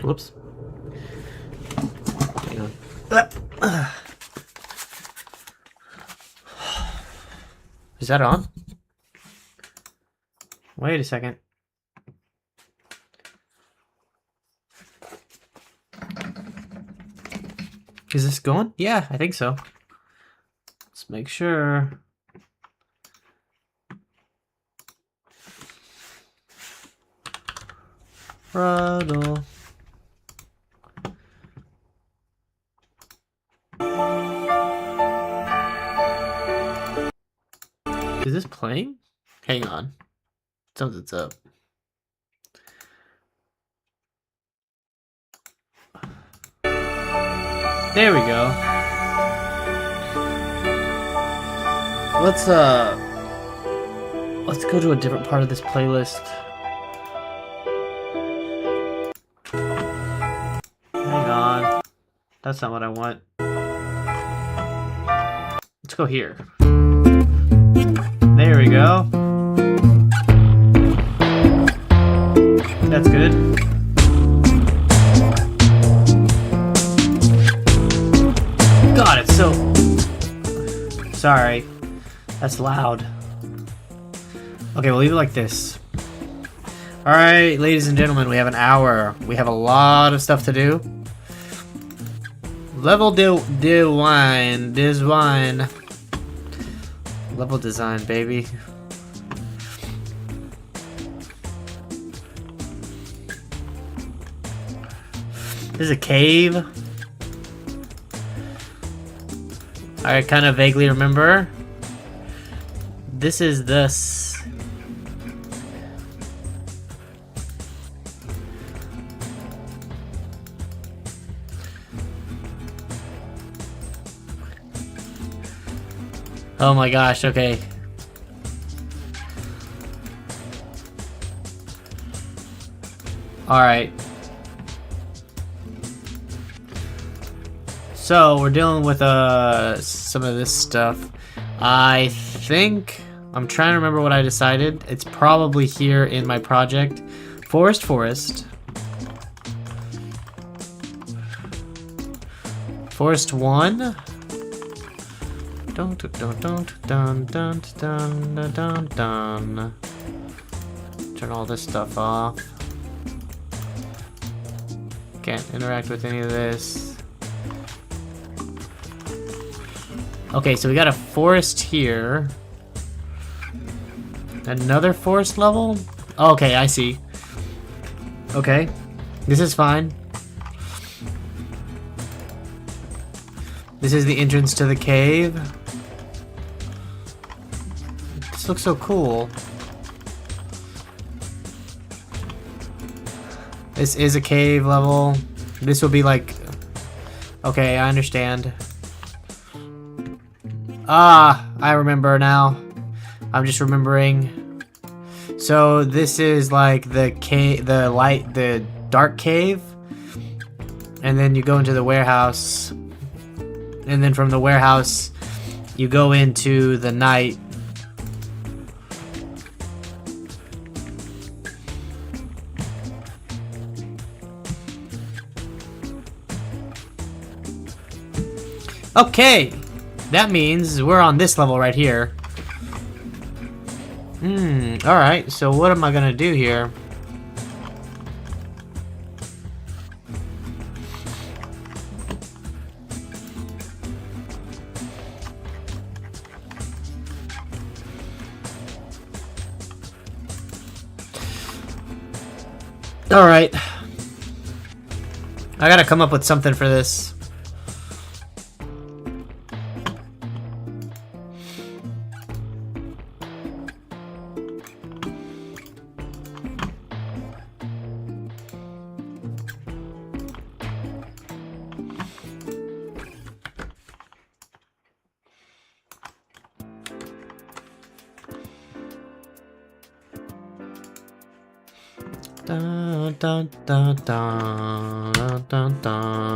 Whoops. Hang on. Is that on? Wait a second. Is this going? Yeah, I think so. Let's make sure. Throttle. Is this playing? Hang on. Something's up. There we go. Let's go to a different part of this playlist. Hang on. That's not what I want. Let's go here. There we go. That's good. God, it's so... Sorry. That's loud. Okay, we'll leave it like this. Alright, ladies and gentlemen, we have an hour. We have a lot of stuff to do. Level design. Level design, baby. This is a cave. I kind of vaguely remember. This is this. Oh my gosh, okay. Alright. So, we're dealing with some of this stuff. I think... I'm trying to remember what I decided. It's probably here in my project. Forest. Forest 1. Dun dun dun dun dun dun dun dun dun. Turn all this stuff off. Can't interact with any of this. Okay, so we got a forest here. Another forest level? Okay, I see. Okay, this is fine. This is the entrance to the cave. This looks so cool. This is a cave level. This will be like... Okay, I understand. Ah, I remember now. I'm just remembering. So this is like the cave, the dark cave. And then you go into the warehouse. And then from the warehouse, you go into the night. Okay, that means we're on this level right here. Alright, so what am I gonna do here? Alright. I gotta come up with something for this. Dun, dun, dun, dun, dun, dun, dun,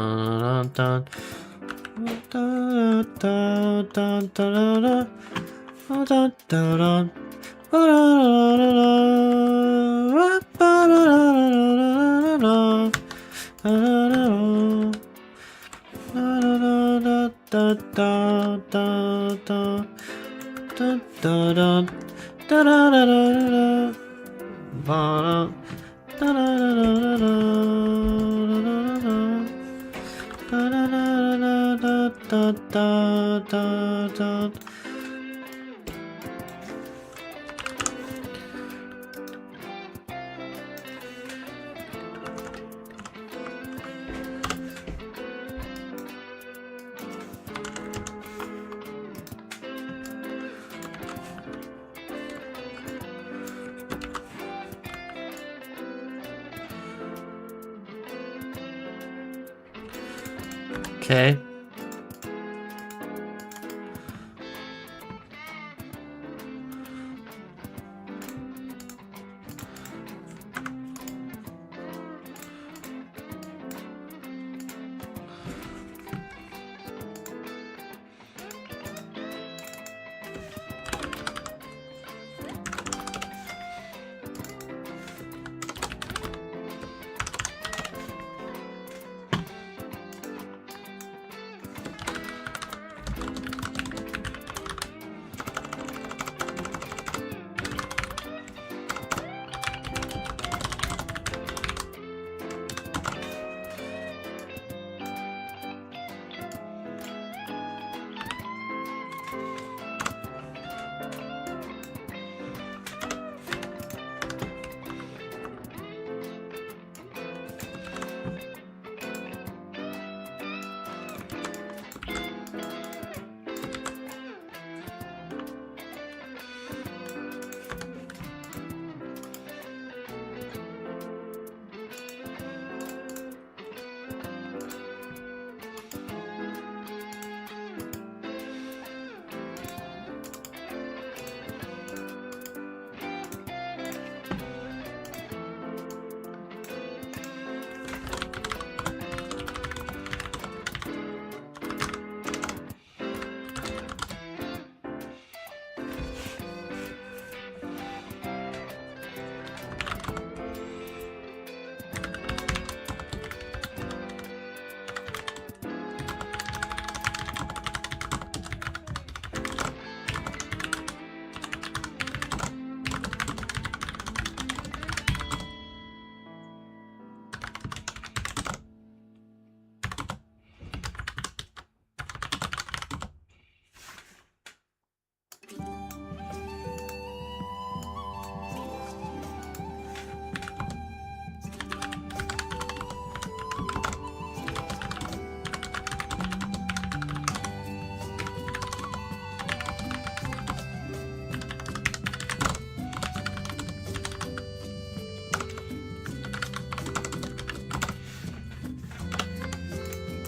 Da da da da da. Da da da da da da da da da. Okay.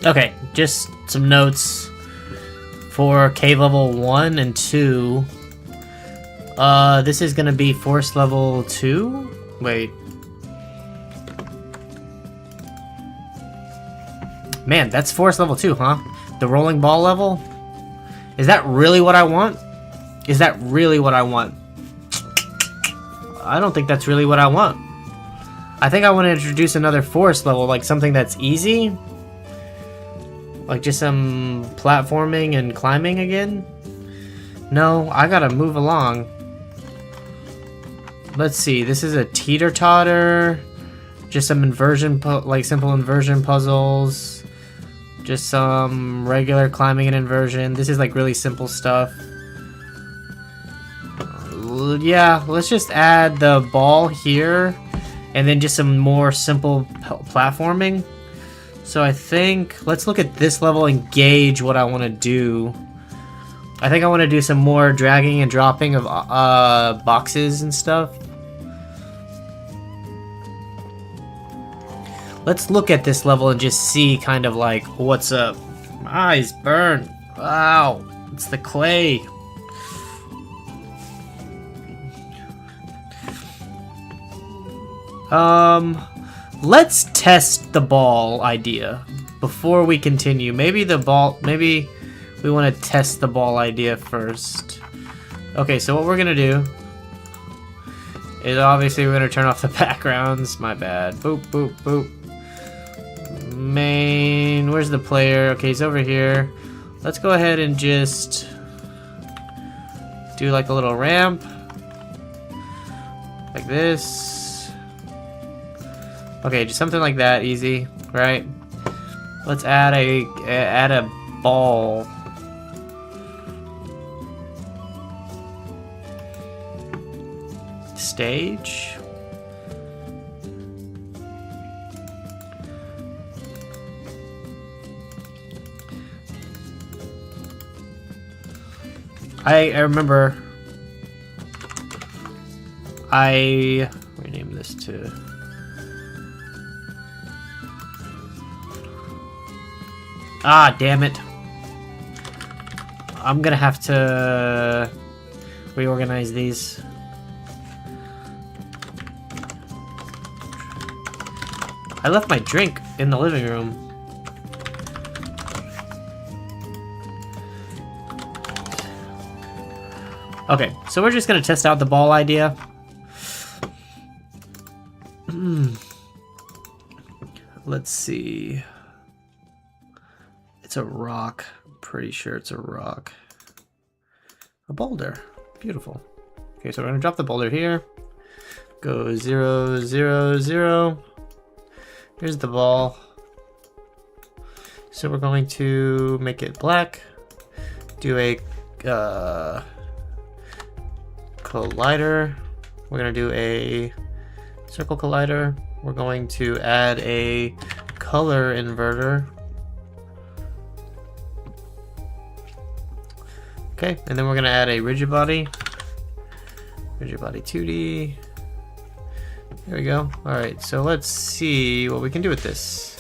Okay, just some notes for cave level 1 and 2. This is gonna be force level 2? Wait. Man, that's force level 2, huh? The rolling ball level? Is that really what I want? Is that really what I want? I don't think that's really what I want. I think I want to introduce another force level, like something that's easy. Like just some platforming and climbing again? No, I gotta move along. Let's see, this is a teeter-totter. Just some inversion, like simple inversion puzzles. Just some regular climbing and inversion. This is like really simple stuff. Yeah, let's just add the ball here. And then just some more simple platforming. So I think, let's look at this level and gauge what I want to do. I think I want to do some more dragging and dropping of boxes and stuff. Let's look at this level and just see kind of like what's up. My eyes burn. Wow, it's the clay. Let's test the ball idea before we continue. Maybe we want to test the ball idea first. Okay, so what we're gonna do is obviously we're gonna turn off the backgrounds. My bad. Boop, boop, boop. Main, where's the player? Okay, he's over here. Let's go ahead and just do like a little ramp. Like this. Okay, just something like that, easy, right? Let's add a ball. Stage. I remember I rename this to damn it. I'm gonna have to reorganize these. I left my drink in the living room. Okay, so we're just gonna test out the ball idea. Let's see. It's a rock. I'm pretty sure it's a rock. A boulder. Beautiful. Okay, so we're gonna drop the boulder here. Go 0, 0, 0. Here's the ball. So we're going to make it black. Do a collider. We're gonna do a circle collider. We're going to add a color inverter. Okay, and then we're gonna add a rigid body. Rigid body 2D. There we go. All right, so let's see what we can do with this.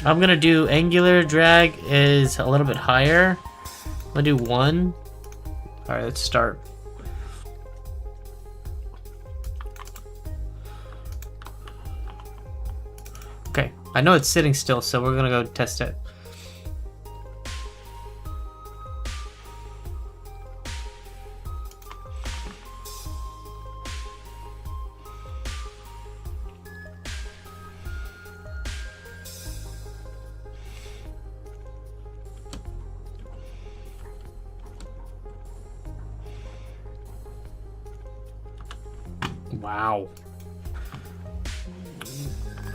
I'm gonna do angular drag is a little bit higher. I'm gonna do 1. All right, let's start. Okay, I know it's sitting still, so we're gonna go test it. Wow.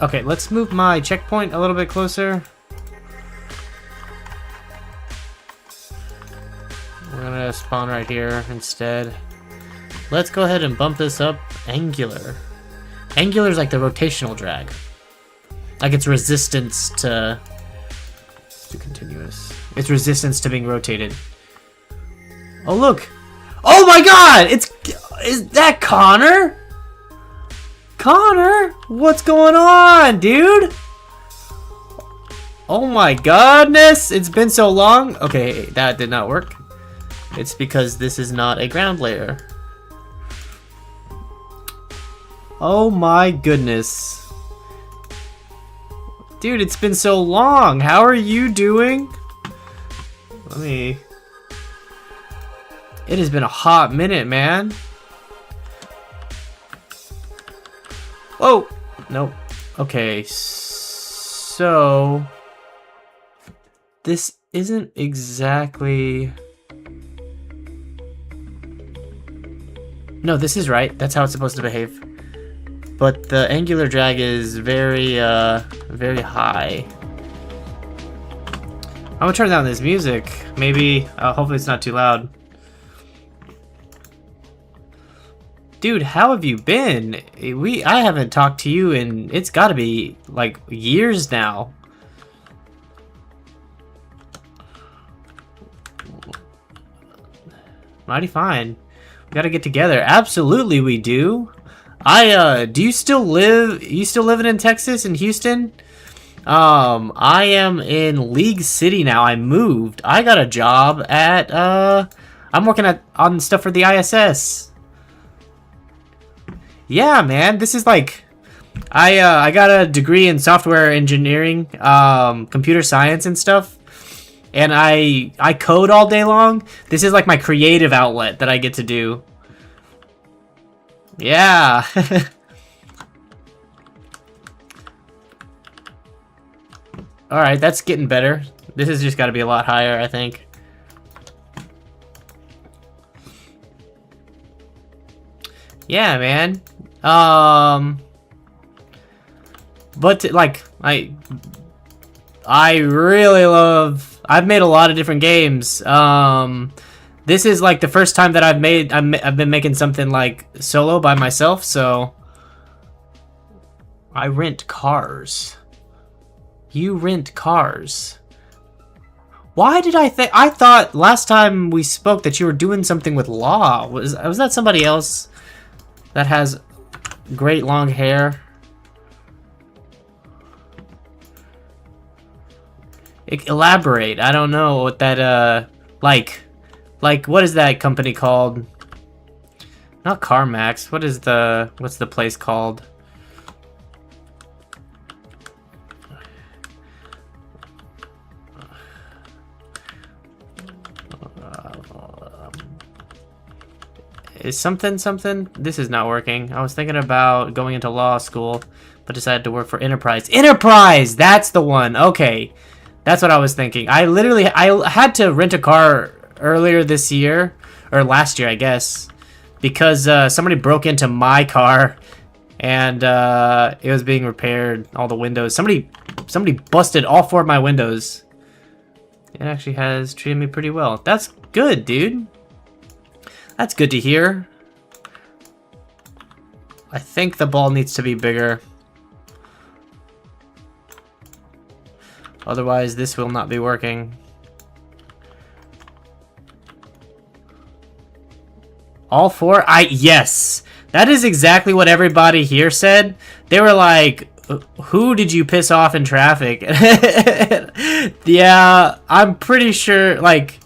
Okay, let's move my checkpoint a little bit closer. We're gonna spawn right here instead. Let's go ahead and bump this up angular. Angular is like the rotational drag. Like it's resistance to continuous. It's resistance to being rotated. Oh look! Oh my god! Is that Connor? Connor? What's going on, dude? Oh my goodness! It's been so long. Okay, that did not work. It's because this is not a ground layer. Oh my goodness. Dude, it's been so long. How are you doing? It has been a hot minute, man. Whoa! Nope. Okay, so this isn't exactly... No, this is right. That's how it's supposed to behave. But the angular drag is very, very high. I'm gonna turn down this music. Maybe, hopefully it's not too loud. Dude, how have you been? I haven't talked to you in, it's gotta be, like, years now. Mighty fine. We gotta get together. Absolutely we do. Do you still living in Texas, in Houston? I am in League City now. I moved. I got a job at, I'm working on stuff for the ISS. Yeah, man, this is like, I got a degree in software engineering, computer science and stuff. and I code all day long. This is like my creative outlet that I get to do. Yeah. Alright, that's getting better. This has just got to be a lot higher, I think. Yeah, man. But like I really love. I've made a lot of different games. This is like the first time that I've been making something like solo by myself. So I rent cars. You rent cars. Why did I think? I thought last time we spoke that you were doing something with law. Was that somebody else that has great long hair? Elaborate. I don't know what that like what is that company called? Not CarMax. What's the place called? Is something? This is not working. I was thinking about going into law school, but decided to work for Enterprise. Enterprise! That's the one. Okay. That's what I was thinking. I had to rent a car earlier this year, or last year, I guess, because somebody broke into my car, and it was being repaired, all the windows. Somebody busted all 4 of my windows. It actually has treated me pretty well. That's good, dude. That's good to hear. I think the ball needs to be bigger. Otherwise, this will not be working. All 4? Yes! That is exactly what everybody here said. They were like, who did you piss off in traffic? Yeah, I'm pretty sure, like,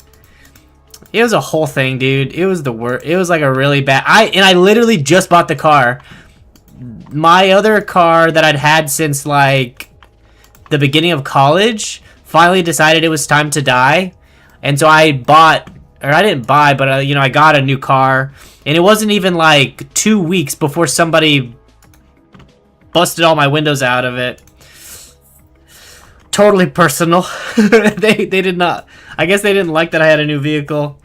it was a whole thing, dude. It was the worst. It was like a really bad... I literally just bought the car. My other car that I'd had since, like, the beginning of college finally decided it was time to die. And so I bought... Or I didn't buy, but, you know, I got a new car. And it wasn't even, like, 2 weeks before somebody busted all my windows out of it. Totally personal. They did not... I guess they didn't like that I had a new vehicle.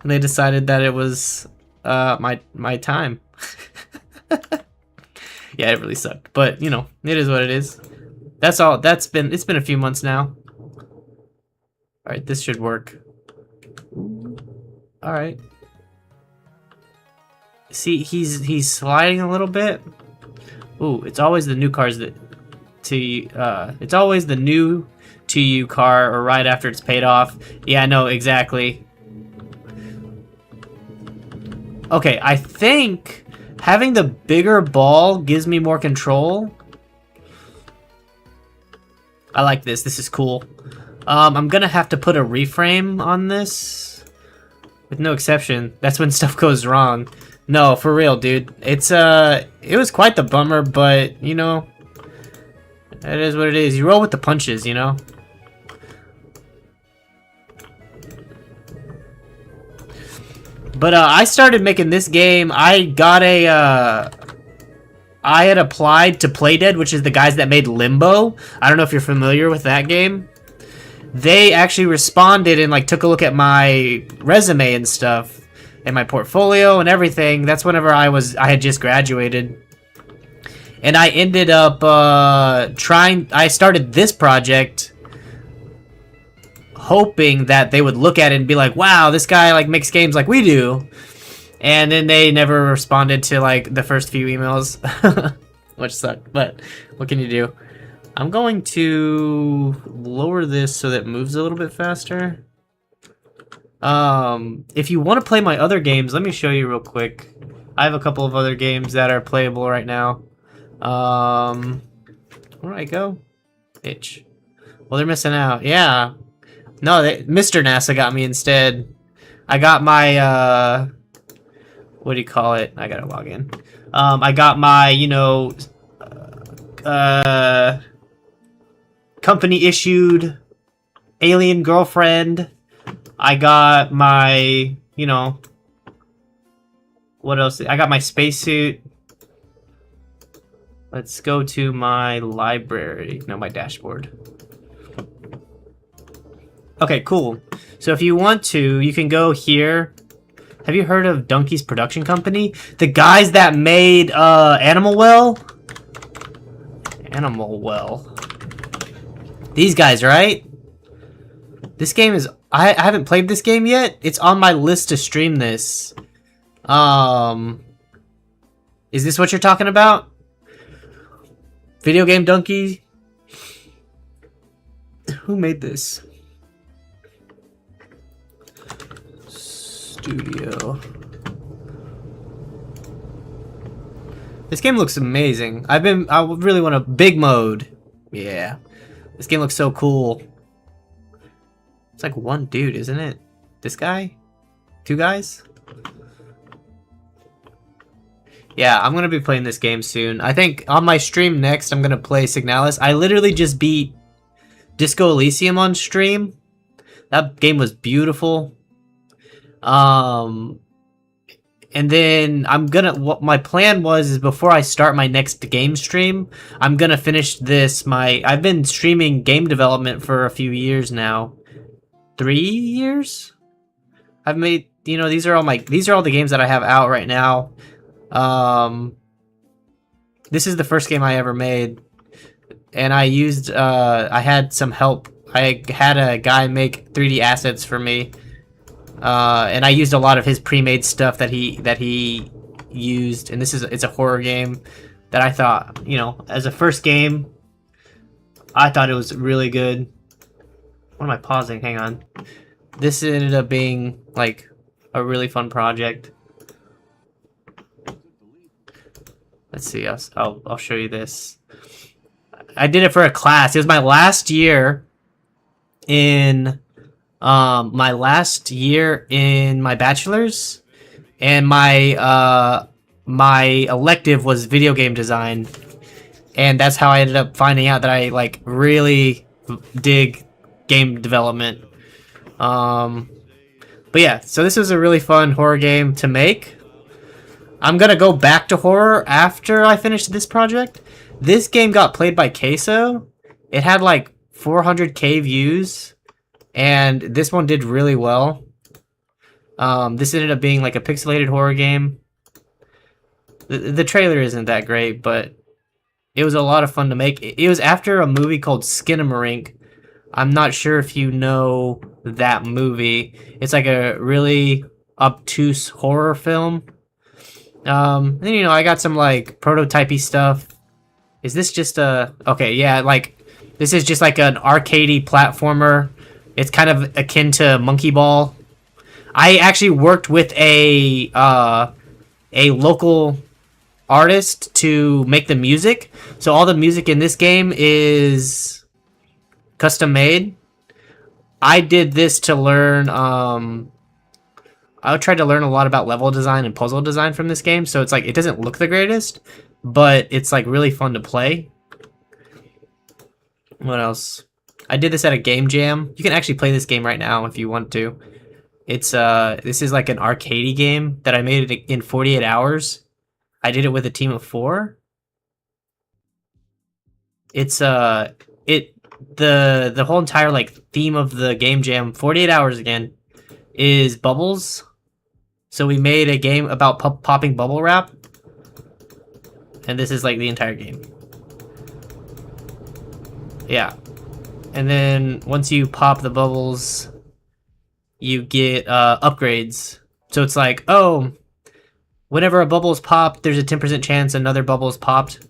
And they decided that it was my time. Yeah, it really sucked. But, you know, it is what it is. That's all. It's been a few months now. Alright, this should work. Alright. See, he's sliding a little bit. Ooh, it's always the new cars that... it's always the new to you car or right after it's paid off. Yeah, I know, exactly. Okay, I think having the bigger ball gives me more control. I like this. This is cool. I'm gonna have to put a reframe on this. With no exception. That's when stuff goes wrong. No, for real, dude. It was quite the bummer, but, you know, it is what it is. You roll with the punches, you know? But I started making this game. I got a I had applied to Playdead, which is the guys that made Limbo. I don't know if you're familiar with that game. They actually responded and like took a look at my resume and stuff and my portfolio and everything. That's whenever I had just graduated. And I ended up I started this project hoping that they would look at it and be like, wow, this guy like makes games like we do. And then they never responded to like the first few emails, which sucked, but what can you do? I'm going to lower this so that it moves a little bit faster. If you want to play my other games, let me show you real quick. I have a couple of other games that are playable right now. Where'd I go? Itch. Well, they're missing out. Yeah. No, Mr. NASA got me instead. I got my, what do you call it? I gotta log in. I got my, you know, company issued alien girlfriend. I got my, you know, what else? I got my spacesuit. Let's go to my library. No, my dashboard. Okay, cool. So if you want to, you can go here. Have you heard of Donkey's Production Company? The guys that made Animal Well? Animal Well. These guys, right? This game is... I haven't played this game yet. It's on my list to stream this. Is this what you're talking about? Video Game Donkey? Who made this? Studio. This game looks amazing. I really want a big mode. Yeah. This game looks so cool. It's like one dude, isn't it? This guy? Two guys? Yeah, I'm gonna be playing this game soon. I think on my stream next, I'm gonna play Signalis. I literally just beat Disco Elysium on stream. That game was beautiful. And then what my plan was is before I start my next game stream, I'm gonna finish this. I've been streaming game development for a few years now. 3 years? I've made, you know, these are all the games that I have out right now. This is the first game I ever made, and I had some help. I had a guy make 3D assets for me, and I used a lot of his pre-made stuff that he used. And it's a horror game that I thought, you know, as a first game, I thought it was really good. What am I pausing? Hang on. This ended up being like a really fun project. Let's see. I'll show you this. I did it for a class. It was my last year in my bachelor's, and my elective was video game design, and that's how I ended up finding out that I like really dig game development. But yeah, so this was a really fun horror game to make. I'm gonna go back to horror after I finish this project. This game got played by Queso. It had like 400k views, and this one did really well. This ended up being like a pixelated horror game. The trailer isn't that great, but it was a lot of fun to make. It was after a movie called Skinamarink. I'm not sure if you know that movie. It's like a really obtuse horror film. And then, you know, I got some like prototypey stuff. Is this just okay, yeah, like this is just like an arcadey platformer. It's kind of akin to Monkey Ball. I actually worked with a local artist to make the music. So all the music in this game is custom made. I did this to learn I tried to learn a lot about level design and puzzle design from this game, so it's like it doesn't look the greatest, but it's like really fun to play. What else? I did this at a game jam. You can actually play this game right now if you want to. It's this is like an arcadey game that I made it in 48 hours. I did it with a team of 4. It's the whole entire like theme of the game jam, 48 hours again, is bubbles. So we made a game about popping bubble wrap, and this is like the entire game. Yeah. And then once you pop the bubbles, you get upgrades. So it's like, oh, whenever a bubble is popped, there's a 10% chance another bubble is popped.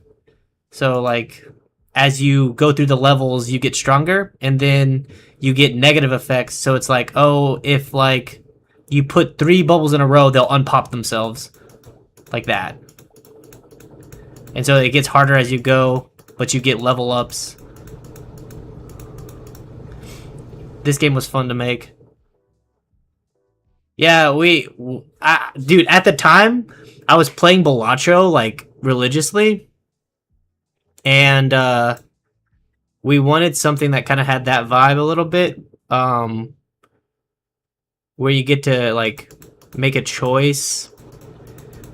So like, as you go through the levels, you get stronger, and then you get negative effects. So it's like, oh, if like you put 3 bubbles in a row, they'll unpop themselves. Like that. And so it gets harder as you go, but you get level ups. This game was fun to make. Yeah, dude, at the time, I was playing Balacho, like, religiously. And, we wanted something that kind of had that vibe a little bit. um, where you get to like make a choice.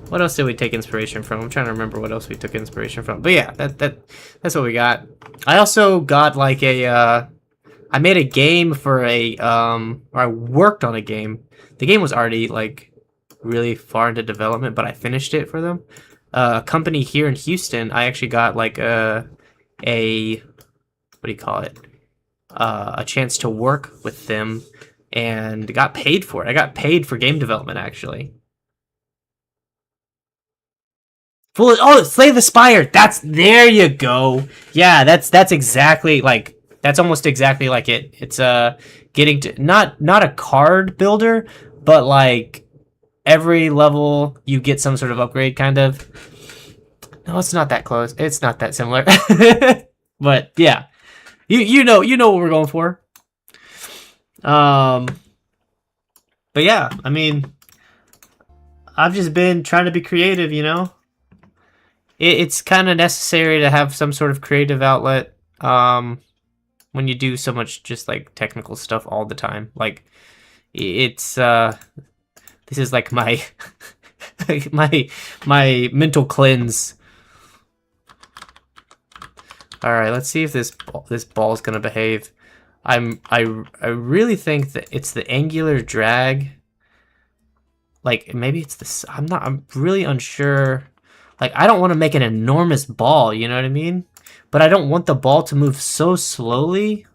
What else did we take inspiration from? I'm trying to remember what else we took inspiration from. But yeah, that's what we got. I also got like a I made a game for a or I worked on a game. The game was already like really far into development, but I finished it for them. A company here in Houston, I actually got like a what do you call it? A chance to work with them and got paid for it. I got paid for game development actually. Full. Oh, Slay the Spire. That's there you go. Yeah, that's exactly like that's almost exactly like it. It's getting to not a card builder, but like every level you get some sort of upgrade kind of. No, it's not that close. It's not that similar. But yeah. You know what we're going for. But yeah, I mean I've just been trying to be creative, you know? It's kind of necessary to have some sort of creative outlet when you do so much just like technical stuff all the time. Like it's this is like my my mental cleanse. All right, let's see if this ball is gonna behave. I really think that it's the angular drag. Like maybe it's this. I'm really unsure. Like, I don't want to make an enormous ball, you know what I mean? But I don't want the ball to move so slowly.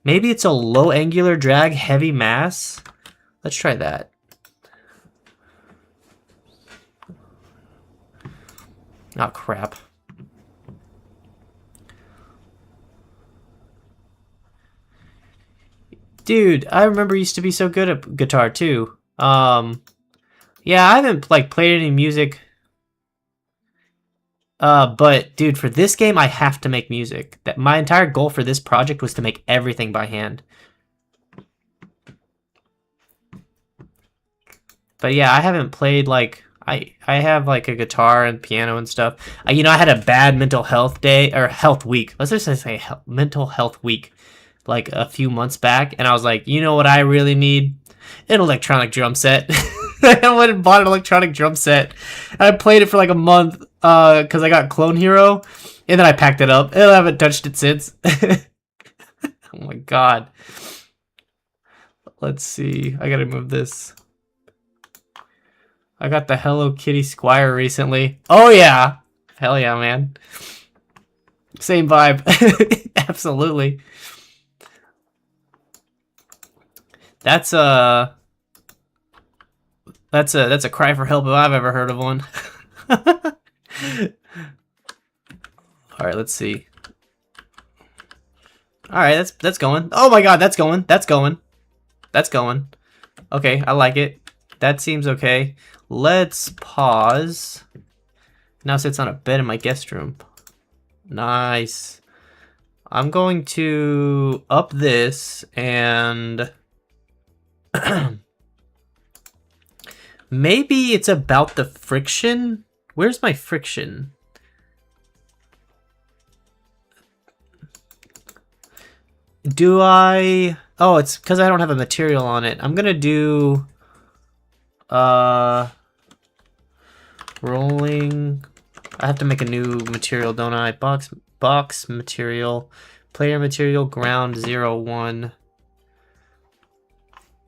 Maybe it's a low angular drag, heavy mass. Let's try that. Oh, crap. Dude, I remember you used to be so good at guitar, too. Yeah, I haven't, like, played any music. But dude, for this game, I have to make music. That my entire goal for this project was to make everything by hand. But yeah, I haven't played like I have like a guitar and piano and stuff. You know, I had a bad mental health day or health week. Let's just say mental health week, like a few months back, and I was like, you know what, I really need an electronic drum set. I went and bought an electronic drum set. And I played it for like a month because I got Clone Hero, and then I packed it up, and I haven't touched it since. Oh my god. Let's see. I gotta move this. I got the Hello Kitty Squire recently. Oh yeah. Hell yeah, man. Same vibe. Absolutely. That's a cry for help if I've ever heard of one. All right, let's see. All right, that's going. Oh my god, that's going. That's going. That's going. Okay, I like it. That seems okay. Let's pause. Now sits on a bed in my guest room. Nice. I'm going to up this and maybe it's about the friction. Where's my friction? Do I... Oh, it's because I don't have a material on it. I'm gonna do... Rolling... I have to make a new material, don't I? Box material. Player material, ground 01.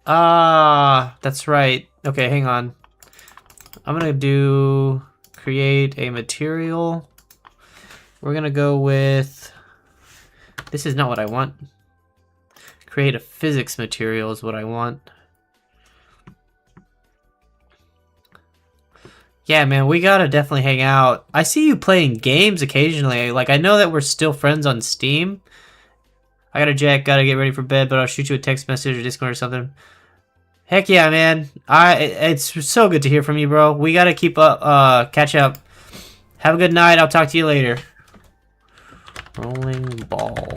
Ah, that's right. Okay, hang on. I'm gonna do... Create a material. We're gonna go with... This is not what I want. Create a physics material is what I want. Yeah, man, we gotta definitely hang out. I see you playing games occasionally. Like, I know that we're still friends on Steam. I gotta gotta get ready for bed, but I'll shoot you a text message or Discord or something. Heck yeah, man. It's so good to hear from you, bro. We gotta keep up, catch up. Have a good night. I'll talk to you later. Rolling ball.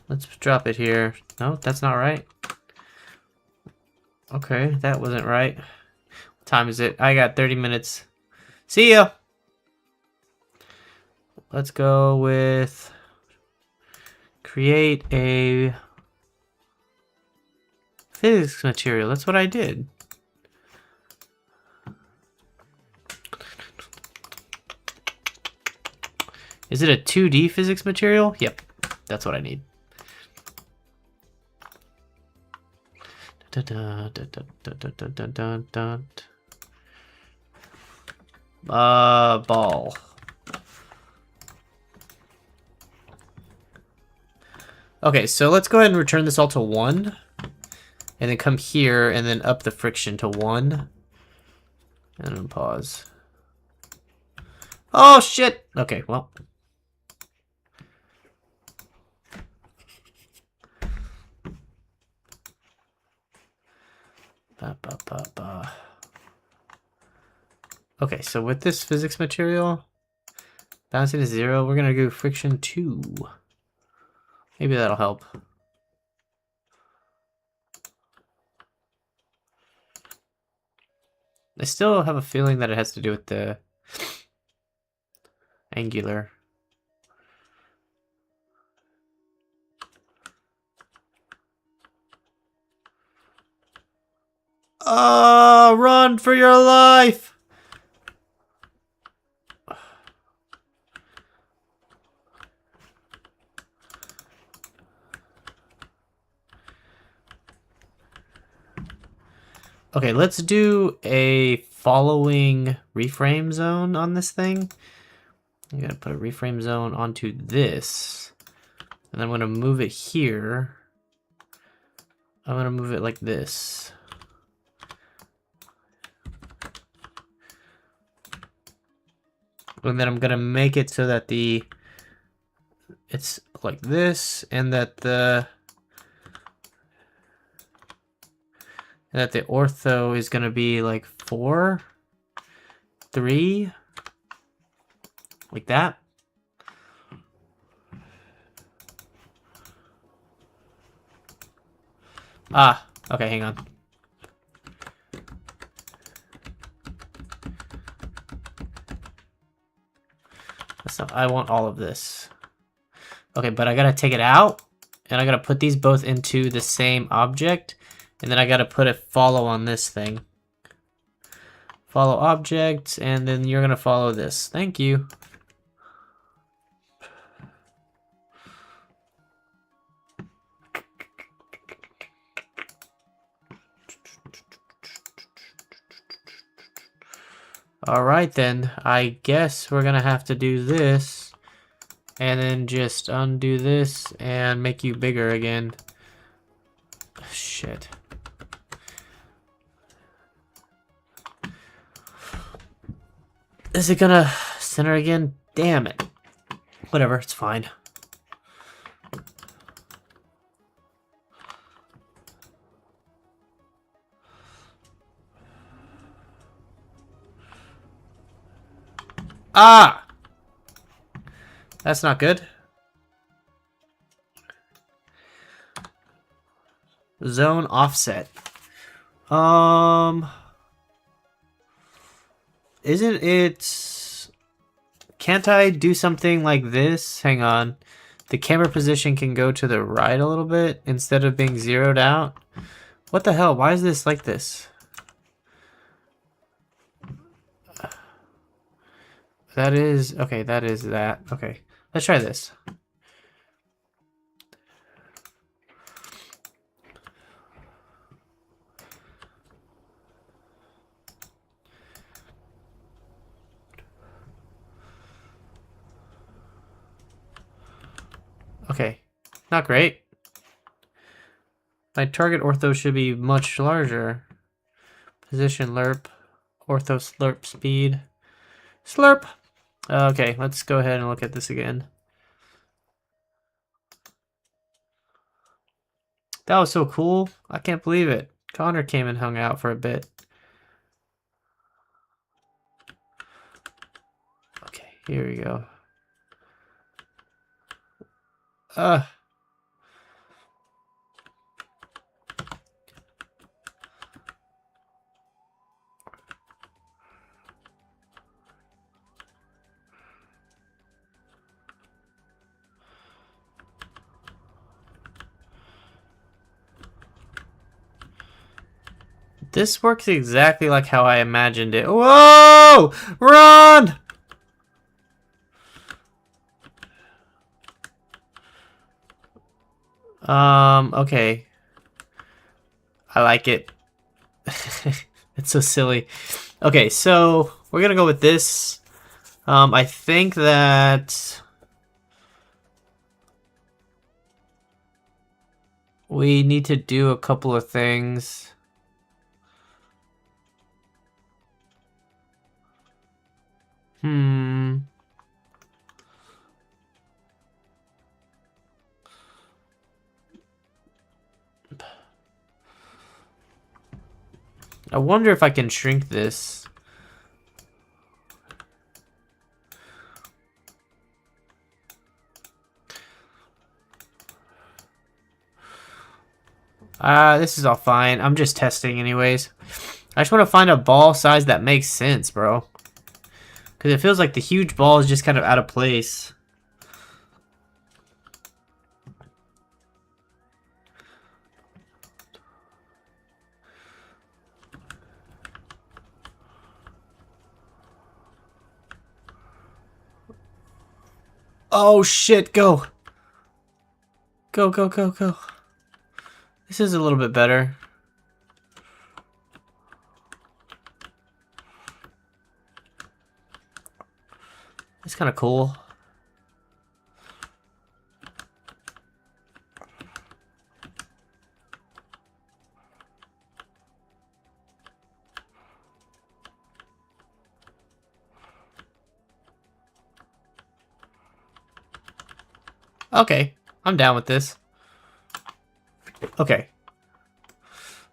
Let's drop it here. No, that's not right. Okay, that wasn't right. What time is it? I got 30 minutes. See ya! Let's go with Create a physics material. That's what I did. Is it a 2D physics material? Yep, that's what I need. Ball. Okay, so let's go ahead and return this all to 1. And then come here and then up the friction to 1. And then pause. Oh, shit! Okay, well. Okay, so with this physics material, bouncing to 0, we're gonna do friction 2. Maybe that'll help. I still have a feeling that it has to do with the angular. Oh, run for your life! Okay, let's do a following reframe zone on this thing. I'm gonna put a reframe zone onto this. And I'm gonna move it here. I'm gonna move it like this. And then I'm gonna make it so that it's like this, and that the ortho is gonna be like 4, 3, like that. Ah, okay, hang on. So I want all of this. Okay, but I gotta take it out, and I gotta put these both into the same object, and then I gotta put a follow on this thing. Follow object, and then you're gonna follow this. Thank you. All right, then. I guess we're gonna have to do this, and then just undo this and make you bigger again. Shit. Is it gonna center again? Damn it. Whatever, it's fine. Ah! That's not good. Zone offset. Isn't it... Can't I do something like this? Hang on. The camera position can go to the right a little bit instead of being zeroed out. What the hell? Why is this like this? That is... Okay, that is that. Okay, let's try this. Okay, not great. My target ortho should be much larger. Position lerp, ortho slurp speed. Slurp! Okay, let's go ahead and look at this again. That was so cool. I can't believe it. Connor came and hung out for a bit. Okay, here we go. This works exactly like how I imagined it. Whoa! Run! Okay. I like it. It's so silly. Okay, so we're gonna go with this. I think that we need to do a couple of things. I wonder if I can shrink this. This is all fine. I'm just testing anyways. I just want to find a ball size that makes sense, bro. Because it feels like the huge ball is just kind of out of place. Oh shit, go. Go, go, go, go. This is a little bit better. It's kind of cool. Okay, I'm down with this. Okay.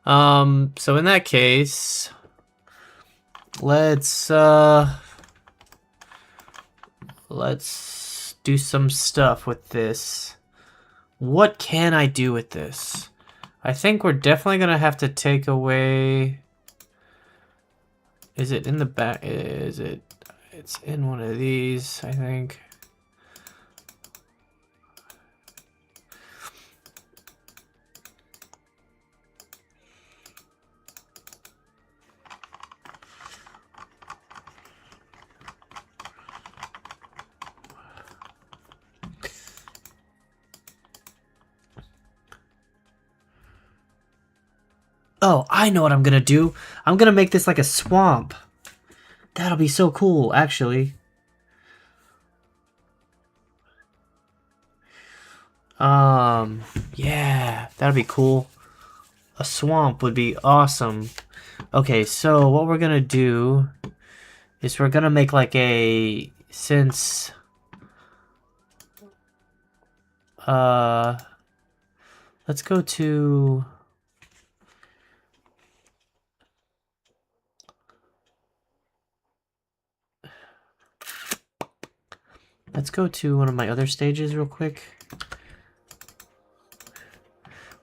So in that case, let's do some stuff with this. What can I do with this? I think we're definitely gonna have to take away. Is it in the back? Is it? It's in one of these, I think. Oh, I know what I'm gonna do. I'm gonna make this like a swamp. That'll be so cool, actually. Yeah, that'd be cool. A swamp would be awesome. Okay, so what we're gonna do is we're gonna make like a, since, let's go to, one of my other stages real quick.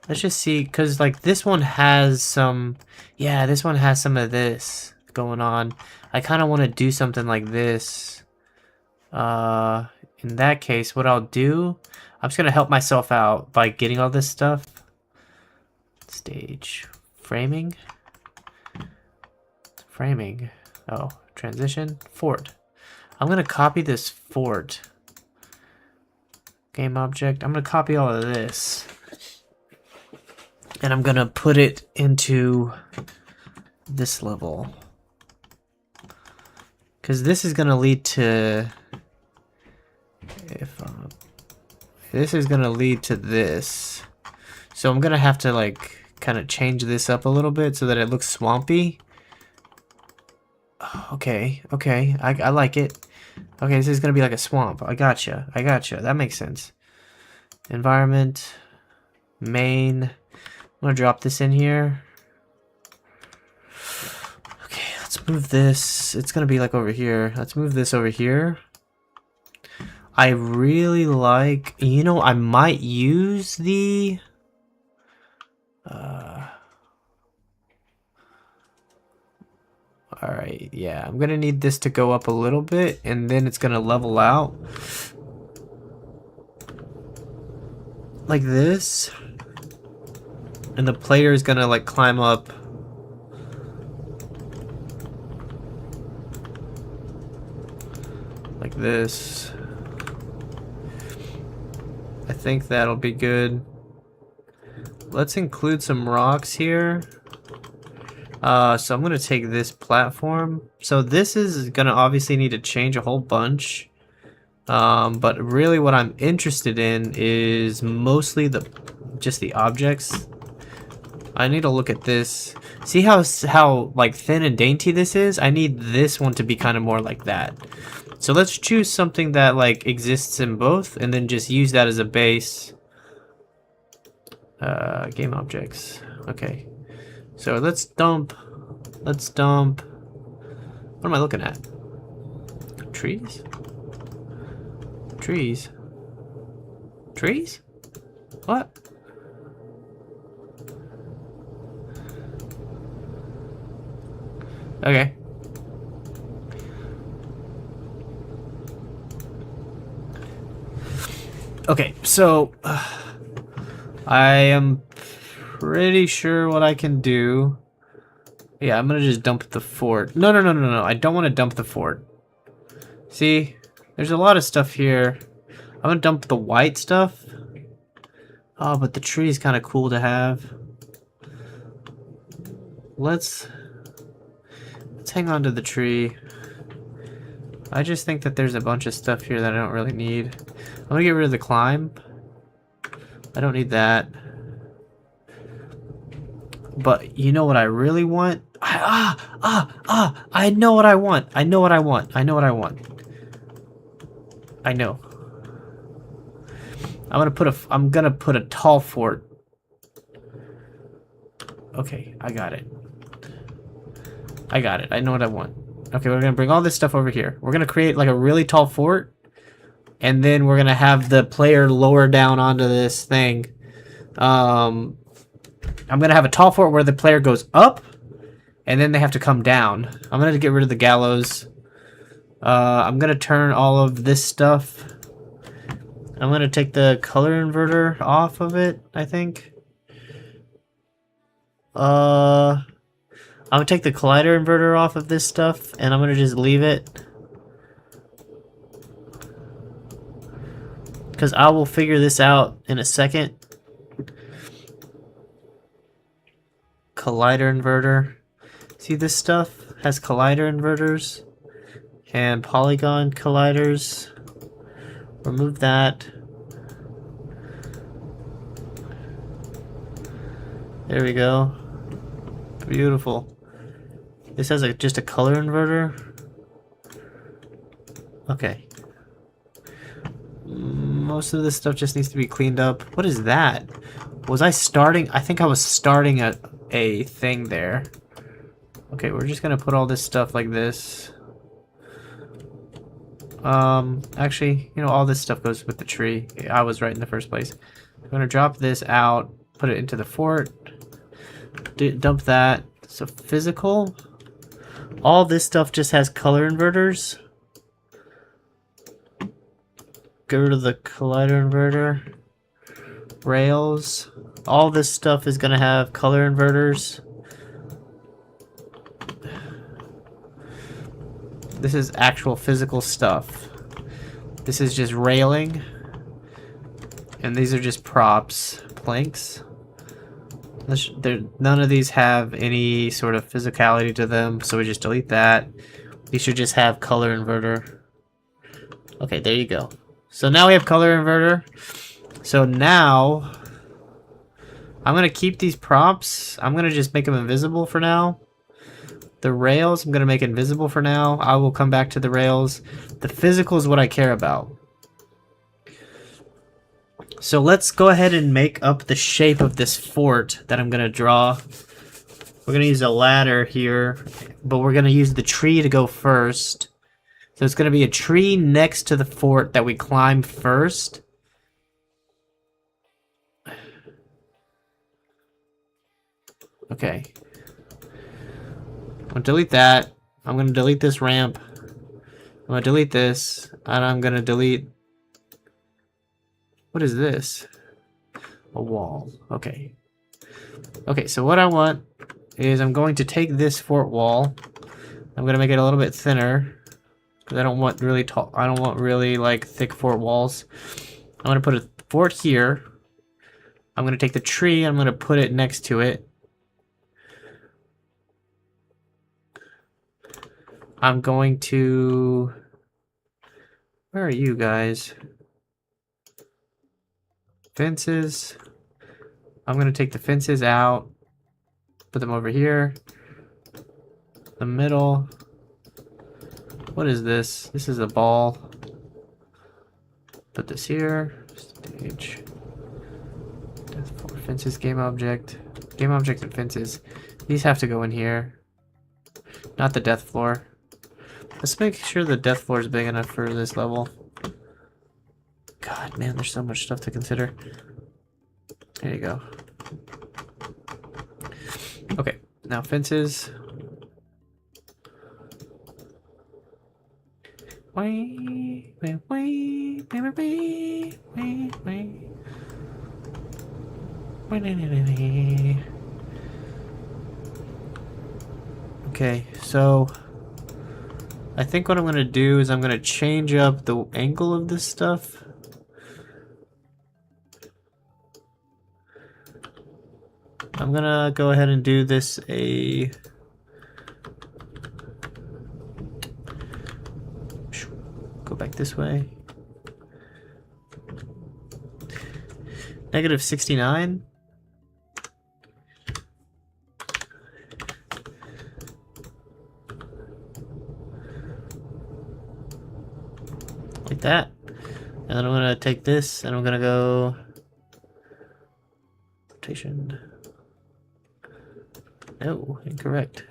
Let's just see, because like this one has some, yeah, this one has some of this going on. I kind of want to do something like this. In that case, what I'll do, I'm just going to help myself out by getting all this stuff. Stage. Framing. Framing. Oh, transition. Fort. I'm going to copy this fort. Game object. I'm going to copy all of this. And I'm going to put it into this level. Because this is going to lead to... this is going to lead to this. So I'm going to have to like kind of change this up a little bit so that it looks swampy. Okay, okay. I like it. Okay, this is going to be like a swamp. I gotcha. I gotcha. That makes sense. Environment. Main. I'm going to drop this in here. Okay, let's move this. It's going to be like over here. Let's move this over here. I really like, you know, I might use the, alright, yeah, I'm gonna need this to go up a little bit, and then it's gonna level out. Like this. And the player is gonna, like, climb up this. I think that'll be good. Let's include some rocks here. So I'm gonna take this platform. So this is gonna obviously need to change a whole bunch. But really what I'm interested in is mostly just the objects. I need to look at this. See how like thin and dainty this is? I need this one to be kind of more like that. So let's choose something that like exists in both and then just use that as a base. Game objects. Okay. So let's dump. What am I looking at? Trees? Trees? Trees? What? Okay. Okay, so I am pretty sure what I can do. Yeah, I'm gonna just dump the fort. No. I don't want to dump the fort. See, there's a lot of stuff here. I'm gonna dump the white stuff. Oh, but the tree is kind of cool to have. Let's hang on to the tree. I just think that there's a bunch of stuff here that I don't really need. I'm gonna get rid of the climb. I don't need that. But you know what I really want? I know what I want. I know. I'm gonna put a tall fort. Okay, I got it. I know what I want. Okay, we're gonna bring all this stuff over here. We're gonna create like a really tall fort, and then we're gonna have the player lower down onto this thing. I'm gonna have a tall fort where the player goes up, and then they have to come down. I'm gonna get rid of the gallows. I'm gonna turn all of this stuff. I'm gonna take the color inverter off of it, I think. I'm gonna take the collider inverter off of this stuff, and I'm gonna just leave it. Because I will figure this out in a second. Collider inverter. See, this stuff has collider inverters and polygon colliders. Remove that. There we go. Beautiful. This has just a color inverter. Okay. Most of this stuff just needs to be cleaned up. What is that? Was I starting? I think I was starting a thing there. Okay, we're just gonna put all this stuff like this. Actually, you know, all this stuff goes with the tree. I was right in the first place. I'm gonna drop this out, put it into the fort, dump that. So physical. All this stuff just has color inverters. Get rid of the collider inverter. Rails. All this stuff is gonna have color inverters. This is actual physical stuff. This is just railing. And these are just props. Planks. None of these have any sort of physicality to them, so we just delete that. These should just have color inverter. Okay, there you go. So now we have color inverter. So now I'm gonna keep these props. I'm gonna just make them invisible for now. The rails, I'm gonna make invisible for now. I will come back to the rails. The physical is what I care about. So let's go ahead and make up the shape of this fort that I'm gonna draw. We're gonna use a ladder here, but we're gonna use the tree to go first. So it's gonna be a tree next to the fort that we climb first. Okay. I'm gonna delete that. I'm gonna delete this ramp. I'm gonna delete this, and I'm gonna delete. What is this? A wall. Okay. Okay, so what I want is I'm going to take this fort wall. I'm gonna make it a little bit thinner. because I don't want really tall. I don't want really like thick fort walls. I'm gonna put a fort here. I'm gonna take the tree. I'm gonna put it next to it. I'm going to. Where are you guys? Fences. I'm gonna take the fences out. Put them over here. The middle. What is this? This is a ball. Put this here. Stage. Death floor. Fences. Game object. Game object and fences. These have to go in here. Not the death floor. Let's make sure the death floor is big enough for this level. God, man, there's so much stuff to consider. There you go. Okay, now fences. Okay, so I think what I'm gonna do is I'm gonna change up the angle of this stuff. I'm gonna go ahead and do this go back this way. -69. Like that. And then I'm gonna take this and I'm gonna go rotation. No, incorrect.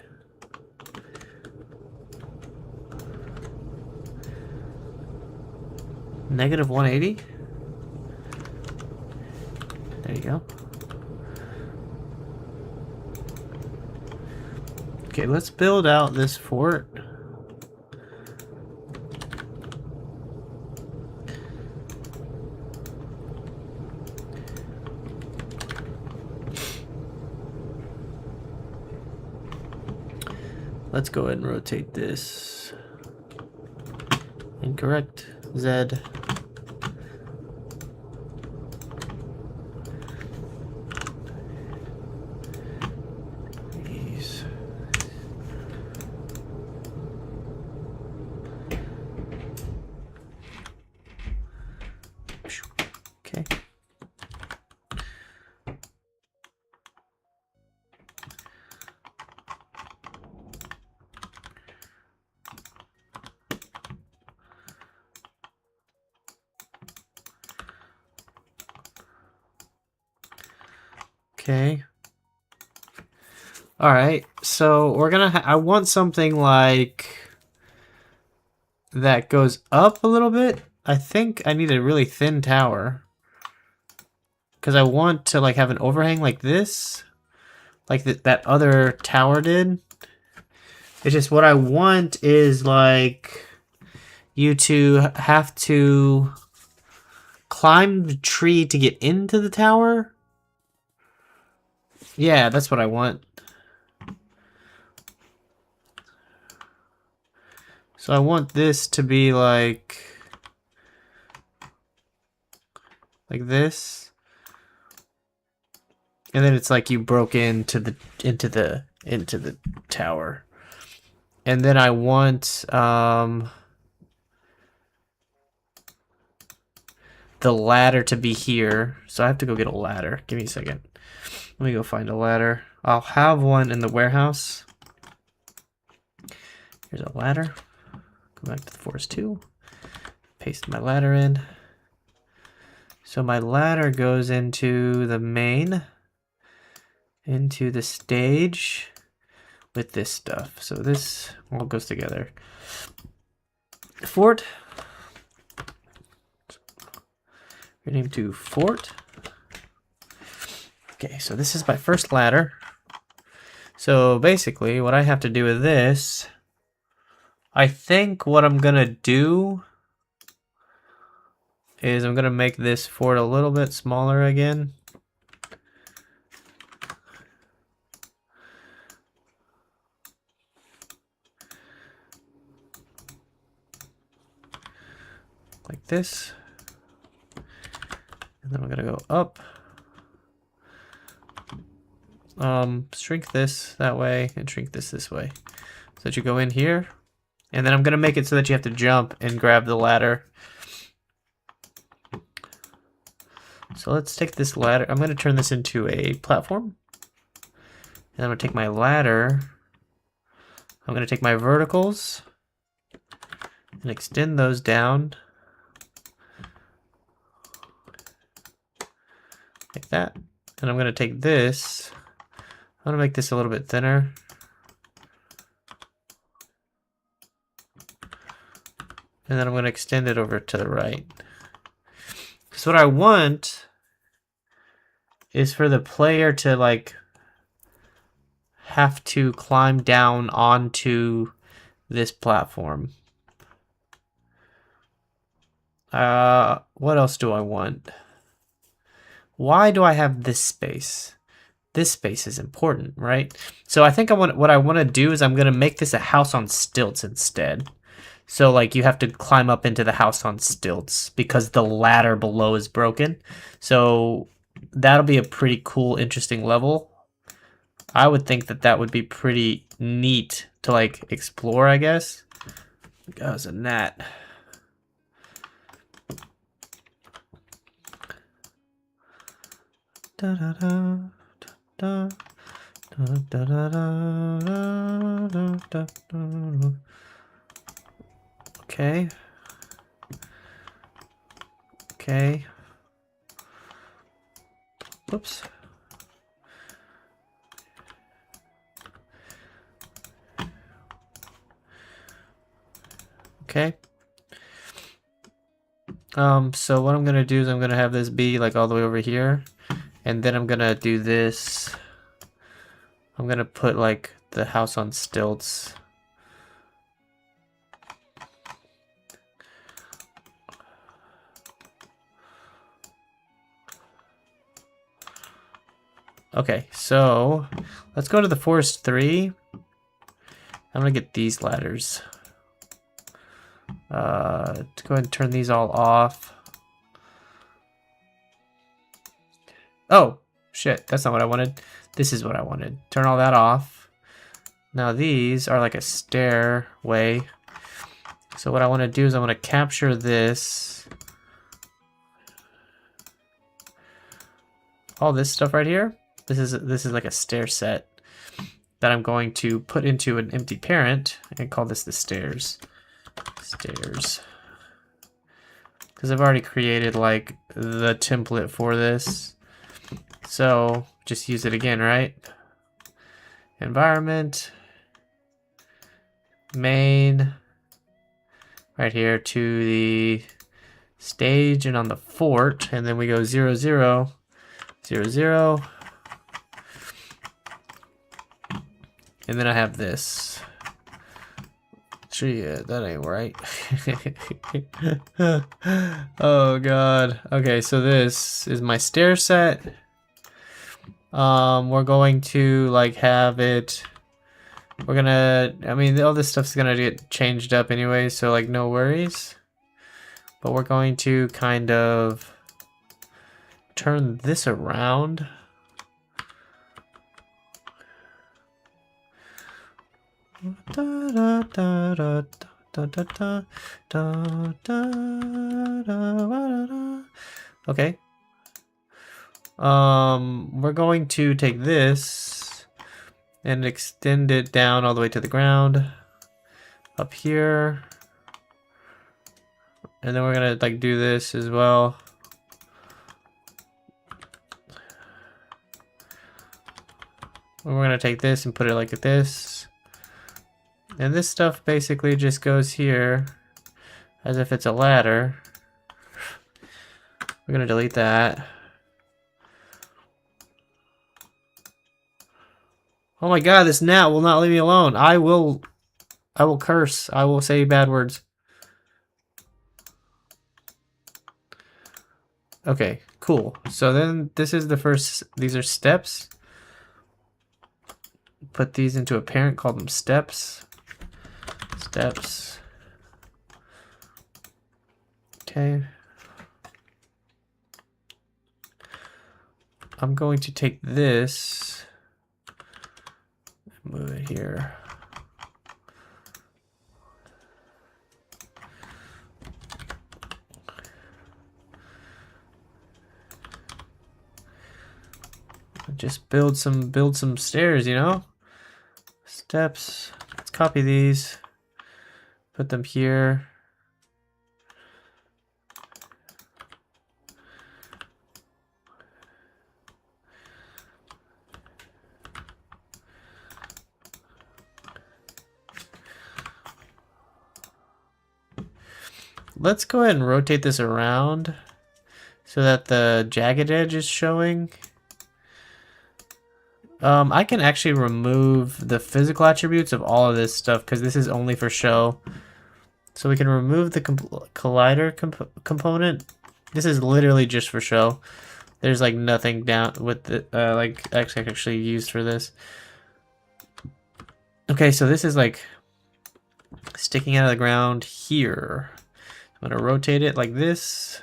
-180. There you go. Okay, let's build out this fort. Let's go ahead and rotate this. Incorrect. Z. These. Okay. Okay. All right. So we're gonna. I want something like that goes up a little bit. I think I need a really thin tower because I want to like have an overhang like this, like that other tower did. It's just what I want is like you to have to climb the tree to get into the tower. Yeah, that's what I want. So I want this to be like this. And then it's like you broke into the tower. And then I want the ladder to be here. So I have to go get a ladder. Give me a second. Let me go find a ladder. I'll have one in the warehouse. Here's a ladder. Go back to the forest 2. Paste my ladder in. So my ladder goes into the main, into the stage with this stuff. So this all goes together. Fort. Rename to Fort. Okay, so this is my first ladder. So basically what I have to do with this, I think what I'm gonna do is I'm gonna make this fort a little bit smaller again. like this. And then I'm gonna go up. Shrink this that way and shrink this way. So that you go in here. And then I'm gonna make it so that you have to jump and grab the ladder. So let's take this ladder. I'm gonna turn this into a platform. And I'm gonna take my ladder. I'm gonna take my verticals and extend those down. Like that. And I'm gonna take this. I'm gonna make this a little bit thinner. And then I'm gonna extend it over to the right. So what I want is for the player to like have to climb down onto this platform. What else do I want? Why do I have this space? This space is important, right? So I think what I want to do is I'm going to make this a house on stilts instead. So like you have to climb up into the house on stilts because the ladder below is broken. So that'll be a pretty cool, interesting level. I would think that that would be pretty neat to like explore, I guess. Oh, it's a gnat. Da, da, da, da, da, da, da, da, da, da. Okay. Okay. Whoops. Okay. So what I'm gonna do is I'm gonna have this be like all the way over here, and then I'm gonna do this. I'm gonna put like the house on stilts. Okay, so let's go to the forest 3. I'm gonna get these ladders. To go ahead and turn these all off. Oh, shit, that's not what I wanted. This is what I wanted. Turn all that off. Now these are like a stairway. So what I want to do is I want to capture this. All this stuff right here. This is like a stair set that I'm going to put into an empty parent and call this the stairs. Stairs. Because I've already created like the template for this. So just use it again, right? Environment. Main. Right here to the stage and on the fort. And then we go 0, 0, 0, 0. And then I have this. Gee, that ain't right. Oh god. Okay, so this is my stair set. We're going to like have it. We're gonna. I mean, all this stuff's gonna get changed up anyway, so like no worries. But we're going to kind of turn this around. Okay. We're going to take this and extend it down all the way to the ground up here. And then we're gonna like do this as well. We're gonna take this and put it like this. And this stuff basically just goes here as if it's a ladder. We're gonna delete that. Oh my god, this gnat will not leave me alone. I will curse. I will say bad words. Okay, cool. So then this is the first, these are steps. Put these into a parent, call them steps. Steps. Okay. I'm going to take this, move it here. Just build some stairs, you know? Steps. Let's copy these. Put them here. Let's go ahead and rotate this around so that the jagged edge is showing. I can actually remove the physical attributes of all of this stuff because this is only for show. So we can remove the collider component. This is literally just for show. There's like nothing down with the like actually used for this. Okay, so this is like sticking out of the ground here. I'm gonna rotate it like this,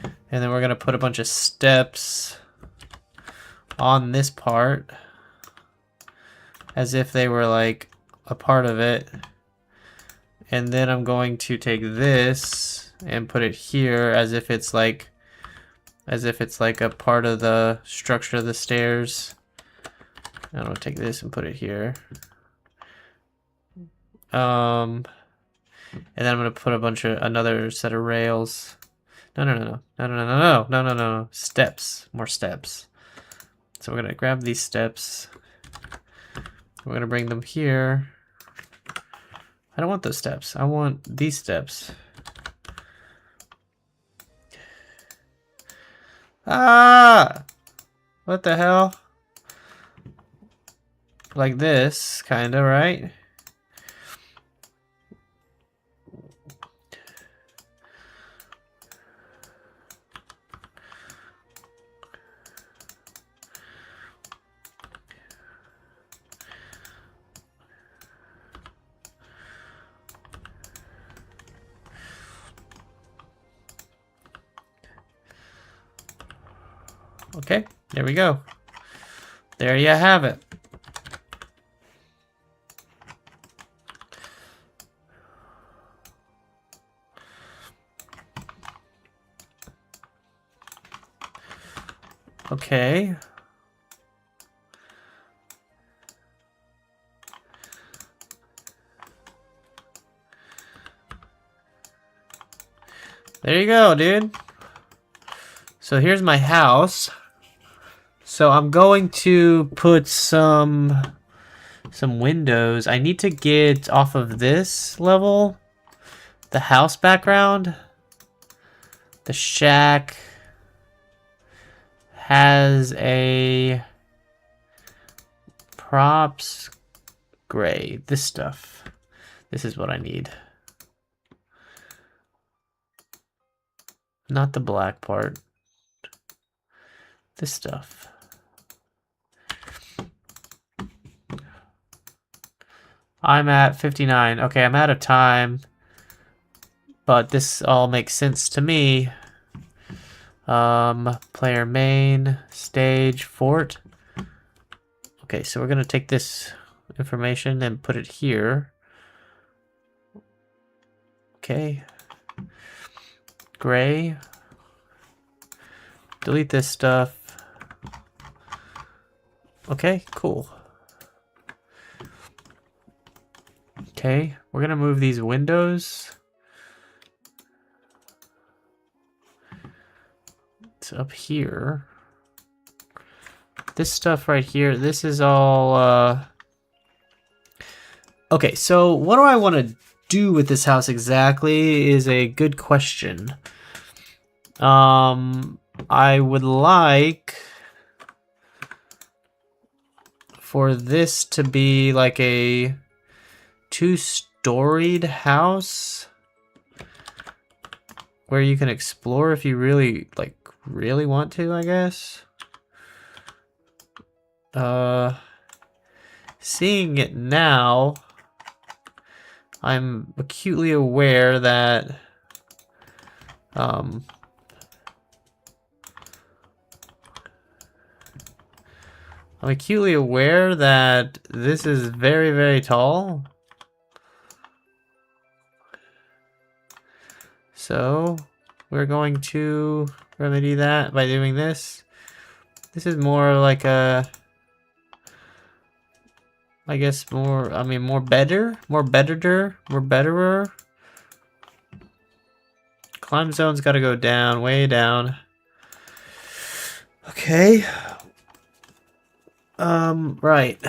and then we're gonna put a bunch of steps on this part as if they were like a part of it. And then I'm going to take this and put it here as if it's like a part of the structure of the stairs. I'm gonna take this and put it here. And then I'm gonna put another set of rails. No. Steps, more steps. So we're gonna grab these steps. We're gonna bring them here. I don't want those steps. I want these steps. Ah! What the hell? Like this, kinda, right? Okay, there we go. There you have it. Okay. There you go, dude. So here's my house. So I'm going to put some windows. I need to get off of this level the house background. The shack has a props gray. This stuff. This is what I need. Not the black part. This stuff. I'm at 59. Okay, I'm out of time. But this all makes sense to me. Player main, stage, fort. Okay, so we're gonna take this information and put it here. Okay. Gray. Delete this stuff. Okay, cool. Okay, we're gonna move these windows. It's up here. This stuff right here, this is all, Okay, so what do I want to do with this house exactly is a good question. I would like for this to be like a two-storied house where you can explore if you really want to, I guess. Seeing it now, I'm acutely aware that I'm acutely aware that this is very, very tall. So we're going to remedy that by doing this. This is more like a, I guess more, I mean more betterer. Climb zone's gotta go down, way down. Okay. Right.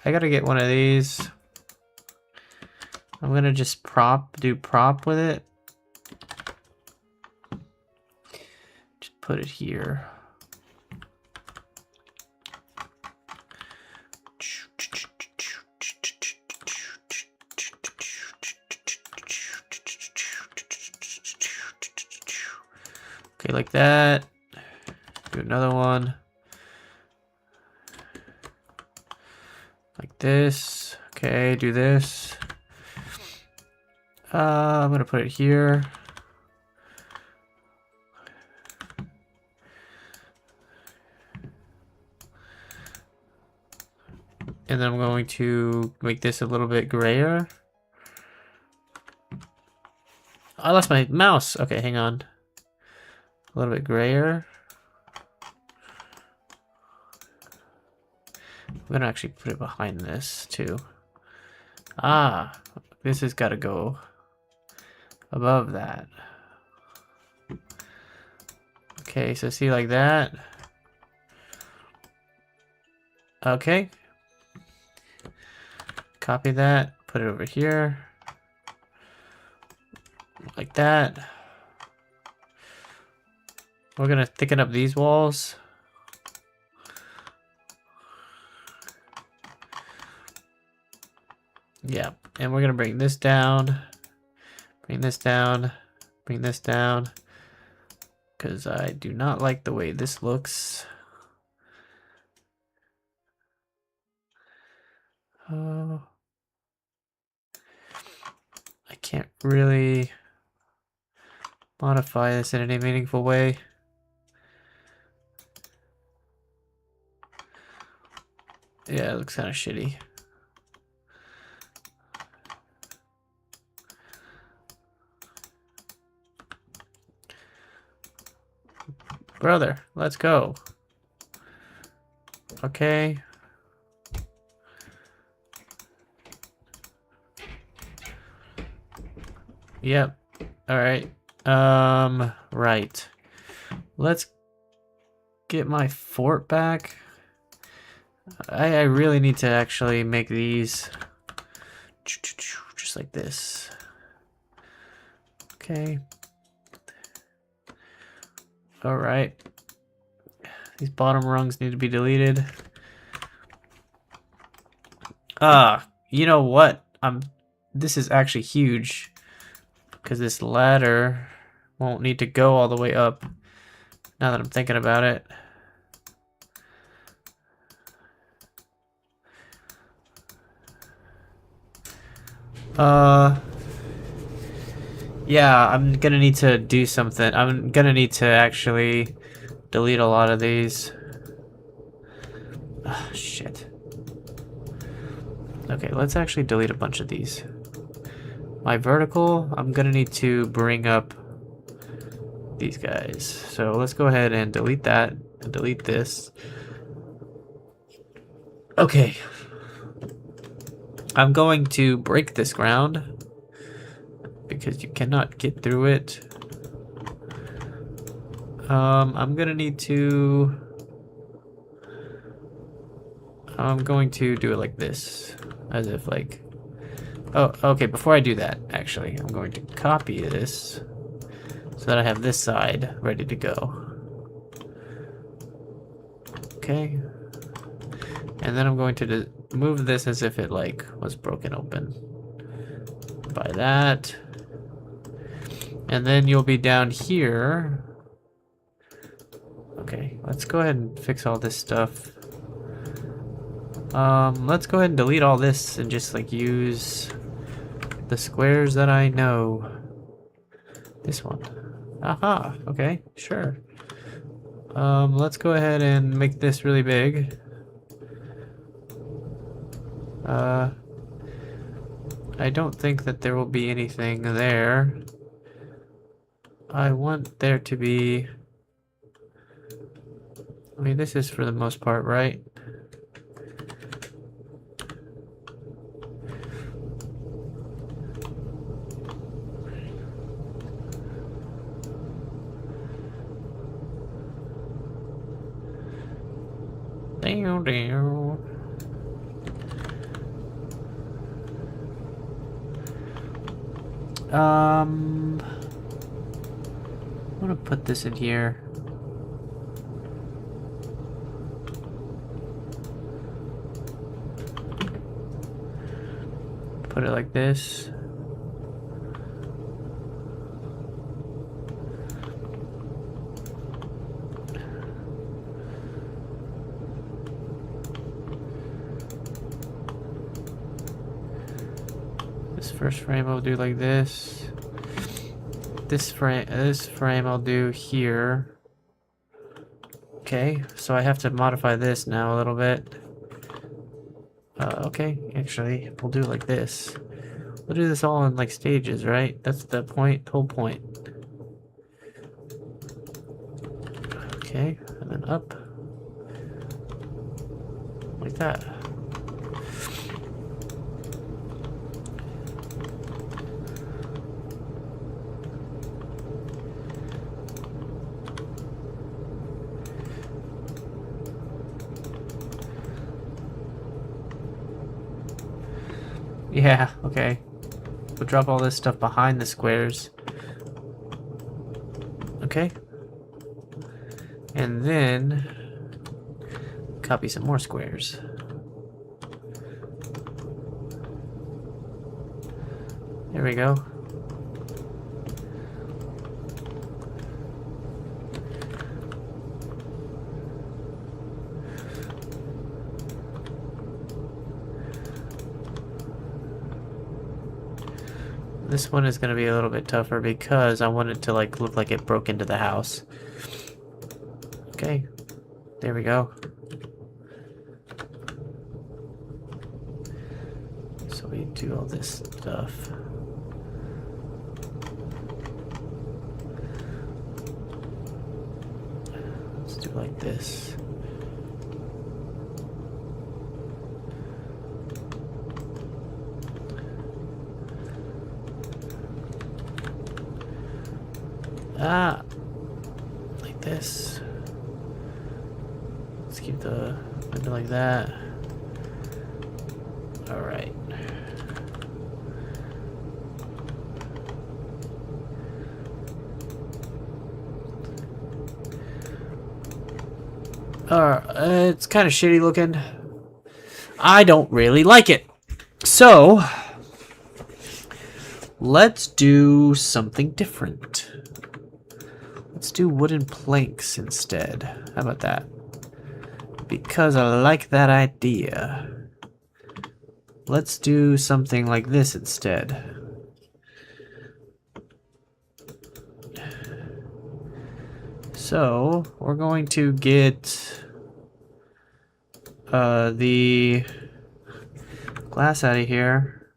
I gotta get one of these. I'm gonna just do prop with it. Just put it here. Okay, like that. Do another one. Like this. Okay, do this. I'm gonna put it here. And then I'm going to make this a little bit grayer. I lost my mouse. Okay, hang on. A little bit grayer. I'm gonna actually put it behind this too. Ah, this has got to go above that. Okay, so see like that. Okay. Copy that, put it over here. Like that. We're gonna thicken up these walls. Yeah, and we're gonna bring this down, bring this down, bring this down, because I do not like the way this looks. Oh, I can't really modify this in any meaningful way. Yeah, it looks kind of shitty. Brother, let's go. Okay. Yep. All right. Right. Let's get my fort back. I really need to actually make these just like this. Okay. All right. These bottom rungs need to be deleted. You know what? This is actually huge because this ladder won't need to go all the way up. Now that I'm thinking about it. Yeah, I'm gonna need to do something. I'm gonna need to actually delete a lot of these. Ah, shit. Okay, let's actually delete a bunch of these. My vertical, I'm gonna need to bring up these guys. So let's go ahead and delete that and delete this. Okay. I'm going to break this ground because you cannot get through it. I'm going to do it like this, as if like, oh, okay, before I do that, actually, I'm going to copy this so that I have this side ready to go. Okay. And then I'm going to move this as if it like was broken open by that. And then you'll be down here. Okay, let's go ahead and fix all this stuff. Let's go ahead and delete all this and just like use the squares that I know. This one. Aha, okay, sure. Let's go ahead and make this really big. I don't think that there will be anything there. I want there to be... I mean, this is for the most part, right? I'm gonna put this in here. Put it like this. This first frame I'll do like this. This frame I'll do here. Okay, so I have to modify this now a little bit. Okay, actually, we'll do it like this. We'll do this all in like stages, right? That's the point, whole point. Okay, and then up. Like that. Yeah, okay. We'll drop all this stuff behind the squares. Okay. And then copy some more squares. There we go. This one is going to be a little bit tougher because I want it to like look like it broke into the house. Okay, there we go. So we do all this stuff. Let's do it like this. Like this. Let's keep the window like that. All right. It's kind of shitty looking. I don't really like it. So, let's do something different. Let's do wooden planks instead. How about that? Because I like that idea. Let's do something like this instead. So, we're going to get the glass out of here.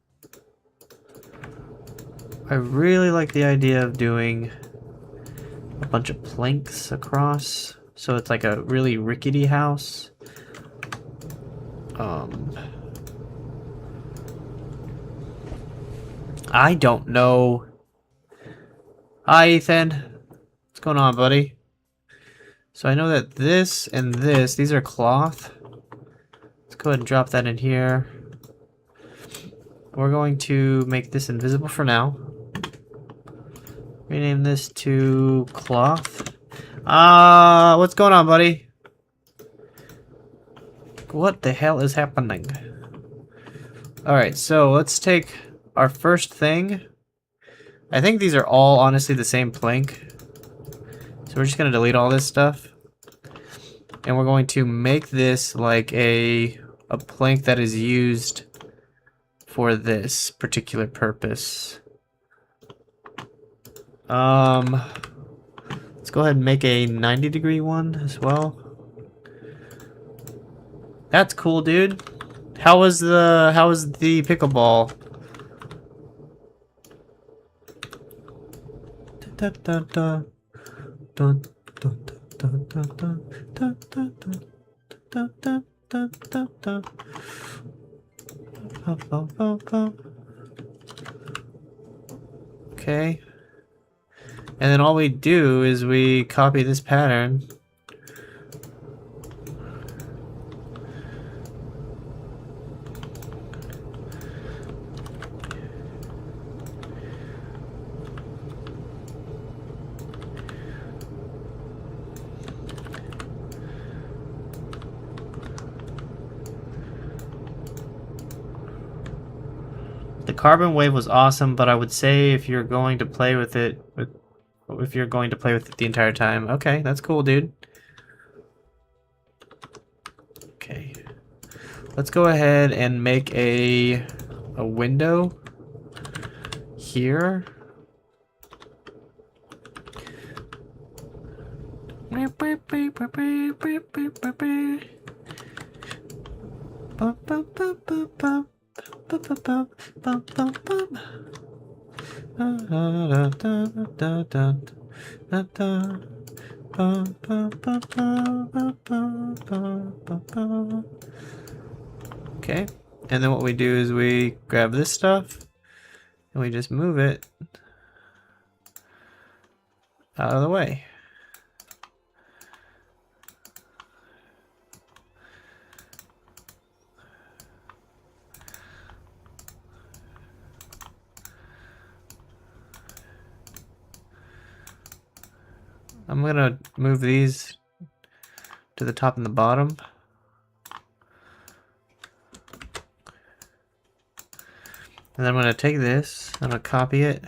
I really like the idea of doing a bunch of planks across, so it's like a really rickety house. I don't know. Hi, Ethan. What's going on, buddy? So I know that this and this, these are cloth. Let's go ahead and drop that in here. We're going to make this invisible for now. Rename this to cloth. What's going on, buddy? What the hell is happening? Alright, so let's take our first thing. I think these are all honestly the same plank. So we're just going to delete all this stuff. And we're going to make this like a plank that is used for this particular purpose. Let's go ahead and make a 90-degree one as well. That's cool, dude. How was the pickleball? Okay. And then all we do is we copy this pattern. The carbon wave was awesome, but I would say if you're going to play with it, the entire time. Okay, that's cool, dude. Okay. Let's go ahead and make a window here. Okay, and then what we do is we grab this stuff and we just move it out of the way. I'm gonna move these to the top and the bottom. And then I'm gonna take this, I'm gonna copy it.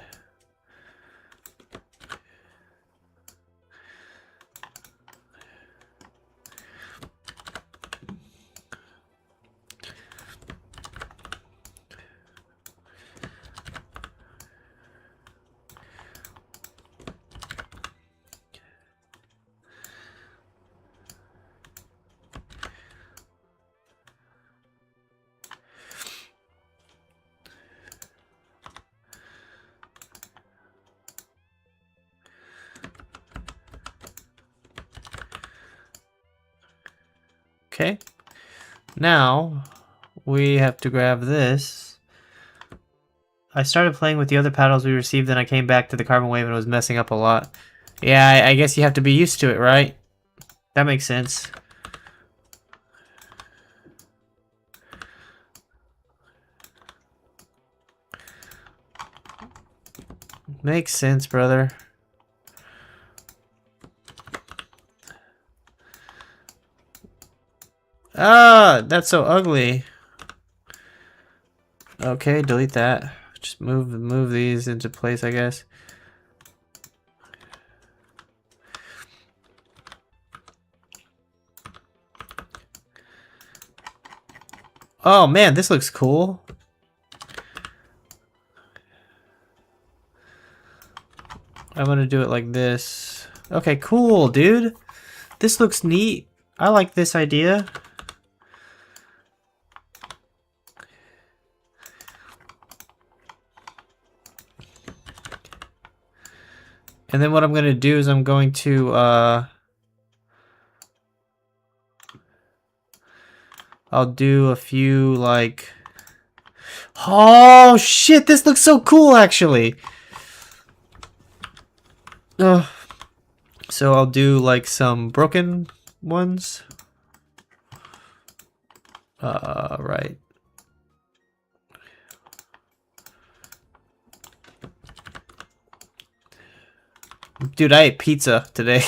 Okay, now we have to grab this. I started playing with the other paddles we received, and I came back to the carbon wave and it was messing up a lot. Yeah, I guess you have to be used to it, right? That makes sense. Makes sense, brother. Ah, that's so ugly. Okay, delete that. Just move these into place, I guess. Oh man, this looks cool. I'm gonna do it like this. Okay, cool, dude. This looks neat. I like this idea. And then what I'm gonna do is I'm going to I'll do a few like, oh shit, this looks so cool actually. So I'll do like some broken ones. Right. Dude, I ate pizza today.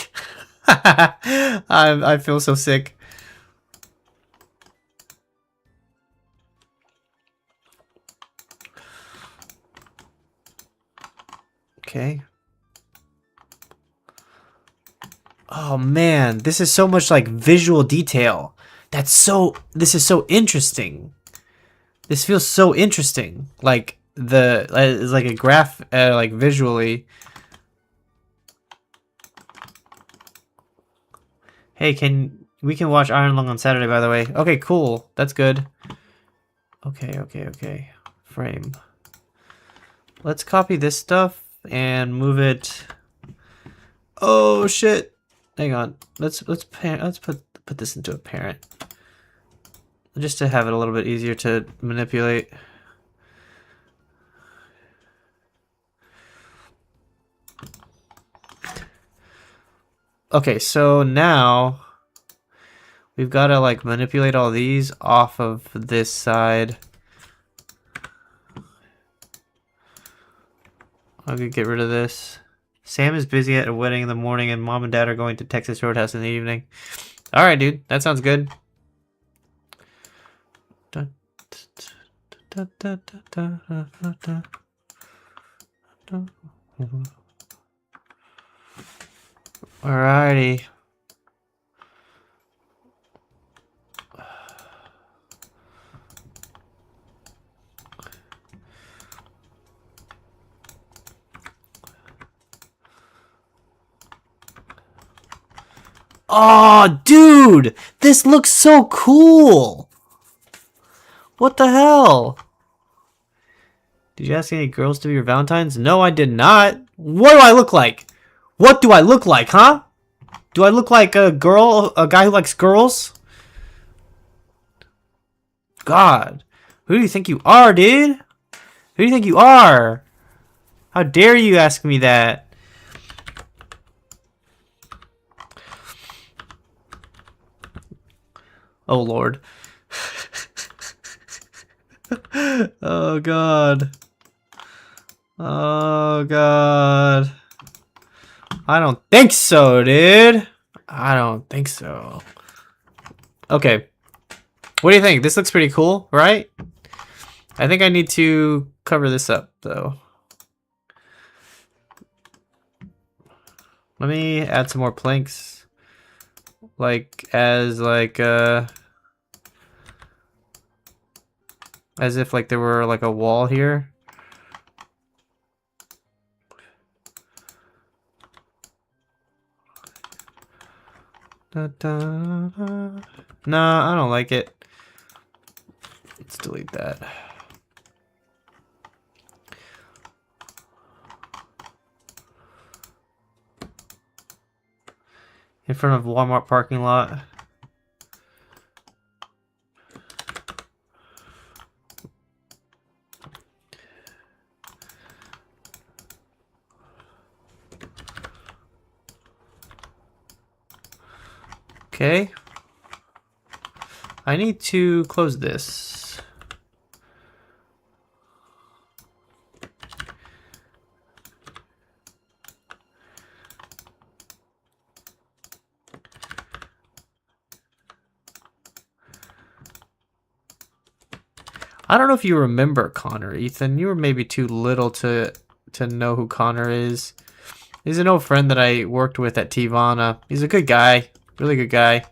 I feel so sick. Okay. Oh man, this is so much like visual detail. This is so interesting. This feels so interesting. Like it's like a graph, like visually. Hey, we can watch Iron Lung on Saturday, by the way. Okay, cool. That's good. Okay. Frame. Let's copy this stuff and move it. Oh shit. Hang on. Let's put this into a parent. Just to have it a little bit easier to manipulate. Okay, so now we've got to like manipulate all these off of this side. I could get rid of this. Sam is busy at a wedding in the morning and mom and dad are going to Texas Roadhouse in the evening. Alright, dude. That sounds good. Alrighty. Oh, dude! This looks so cool! What the hell? Did you ask any girls to be your Valentines? No, I did not. What do I look like? What do I look like, huh? Do I look like a girl, a guy who likes girls? God. Who do you think you are, dude? Who do you think you are? How dare you ask me that? Oh, Lord. Oh, God. Oh, God. I don't think so, dude. I don't think so. Okay. What do you think? This looks pretty cool, right? I think I need to cover this up, though. Let me add some more planks. As if like there were like a wall here. No, I don't like it. Let's delete that. In front of Walmart parking lot. Okay. I need to close this. I don't know if you remember Connor, Ethan. You were maybe too little to know who Connor is. He's an old friend that I worked with at Tivana. He's a good guy. Really good guy.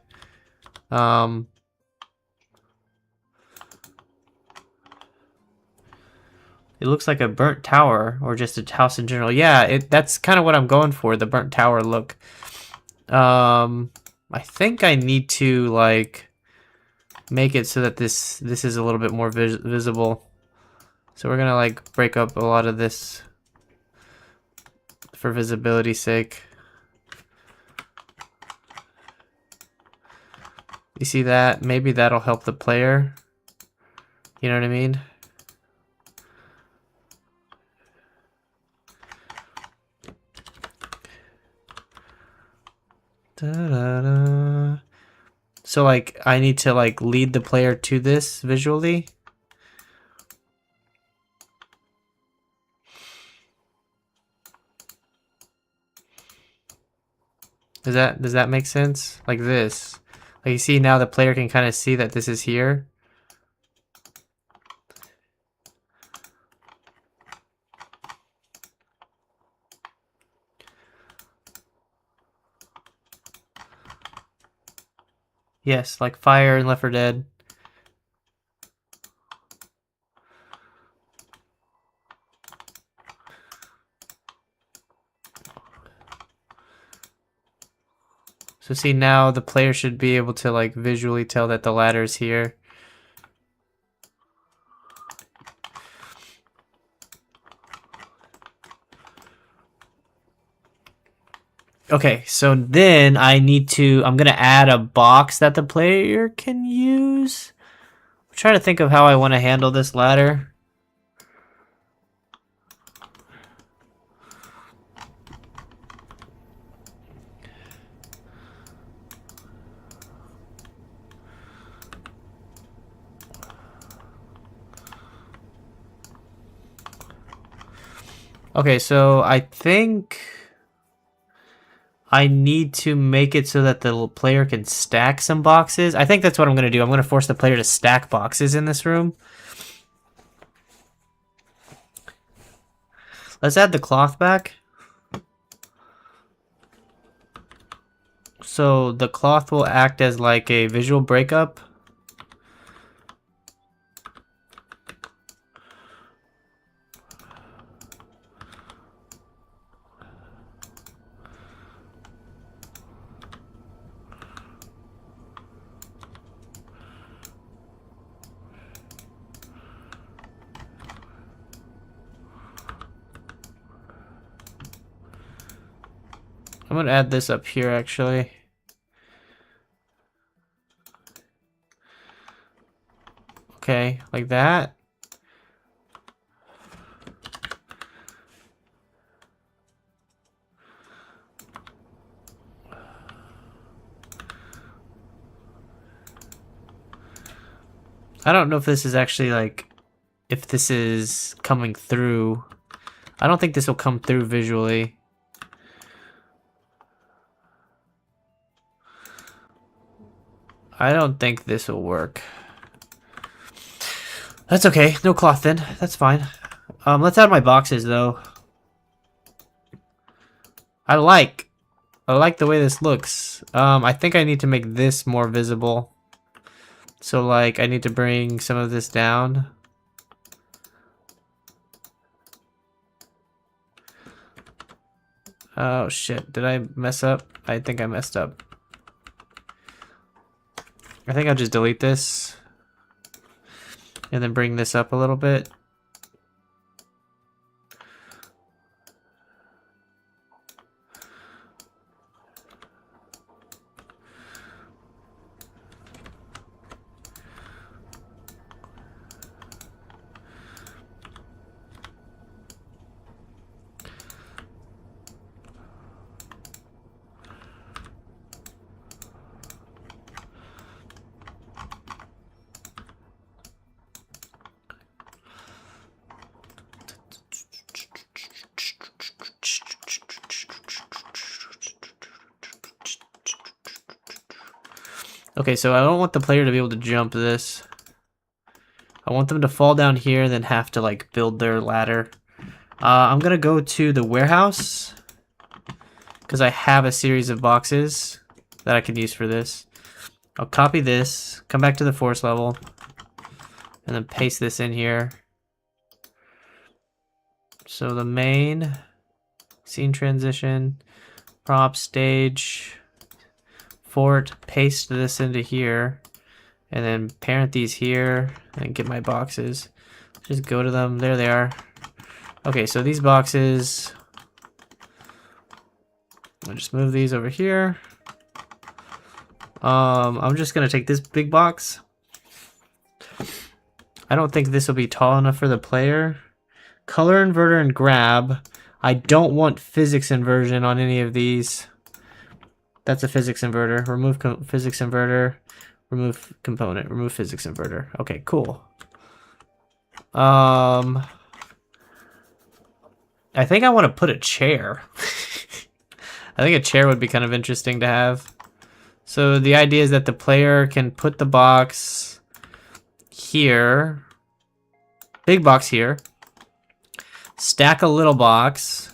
It looks like a burnt tower or just a house in general. Yeah, that's kind of what I'm going for, the burnt tower look. I think I need to like make it so that this is a little bit more visible. So we're gonna like break up a lot of this for visibility's sake. You see that? Maybe that'll help the player. You know what I mean? Da-da-da. So like I need to like lead the player to this visually. Does that make sense? Like this. Like you see now the player can kind of see that this is here. Yes, like fire in Left 4 Dead. So see, now the player should be able to like visually tell that the ladder's here. Okay, so then I'm gonna add a box that the player can use. I'm trying to think of how I want to handle this ladder. Okay, so I think I need to make it so that the player can stack some boxes. I think that's what I'm going to do. I'm going to force the player to stack boxes in this room. Let's add the cloth back. So the cloth will act as like a visual breakup. I'm going to add this up here actually. Okay, like that. I don't know if this is actually like, if this is coming through. I don't think this will come through visually. I don't think this will work. That's okay. No cloth then. That's fine. Let's add my boxes though. I like the way this looks. I think I need to make this more visible. So like I need to bring some of this down. Oh shit, did I mess up? I think I messed up. I think I'll just delete this and then bring this up a little bit. Okay, so I don't want the player to be able to jump this. I want them to fall down here and then have to like build their ladder. I'm gonna go to the warehouse because I have a series of boxes that I can use for this. I'll copy this, come back to the force level, and then paste this in here. So the main, scene transition, prop, stage, fort, paste this into here, and then parent these here, and get my boxes. Just go to them, there they are. Okay, so these boxes, I'll just move these over here. I'm just gonna take this big box. I don't think this will be tall enough for the player. Color inverter and grab. I don't want physics inversion on any of these. That's a physics inverter. Remove physics inverter. Remove component. Remove physics inverter. Okay, cool. I think I want to put a chair. I think a chair would be kind of interesting to have. So the idea is that the player can put the box here. Big box here. Stack a little box.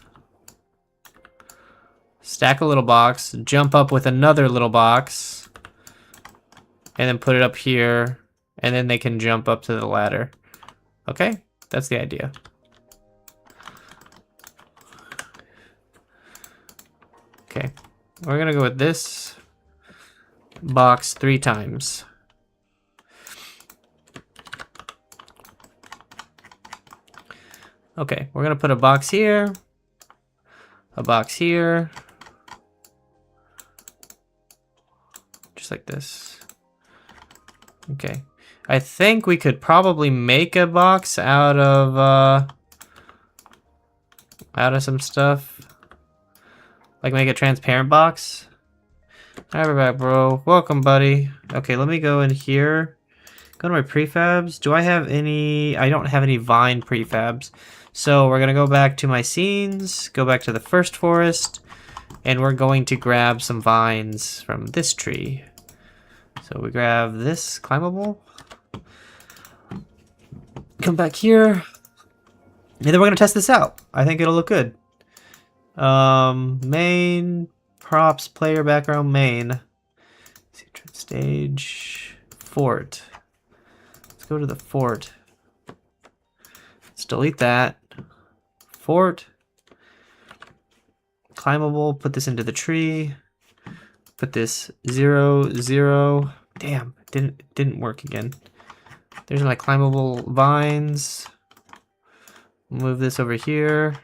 Stack a little box. Jump up with another little box. And then put it up here. And then they can jump up to the ladder. Okay? That's the idea. Okay. We're gonna go with this. box 3 times. Okay, we're gonna put a box here, a box here, just like this. Okay, I think we could probably make a box out of some stuff, like make a transparent box. Alright, we're back, bro. Welcome, buddy. Okay, let me go in here. Go to my prefabs. Do I have any? I don't have any vine prefabs. So we're gonna go back to my scenes, go back to the first forest, and we're going to grab some vines from this tree. So we grab this climbable, come back here, and then we're gonna test this out. I think it'll look good. Main, props, player, background, main. Stage, fort. Let's go to the fort. Let's delete that. Fort. Climbable, put this into the tree. Put this 0, 0. Damn, didn't work again. There's my climbable vines. Move this over here.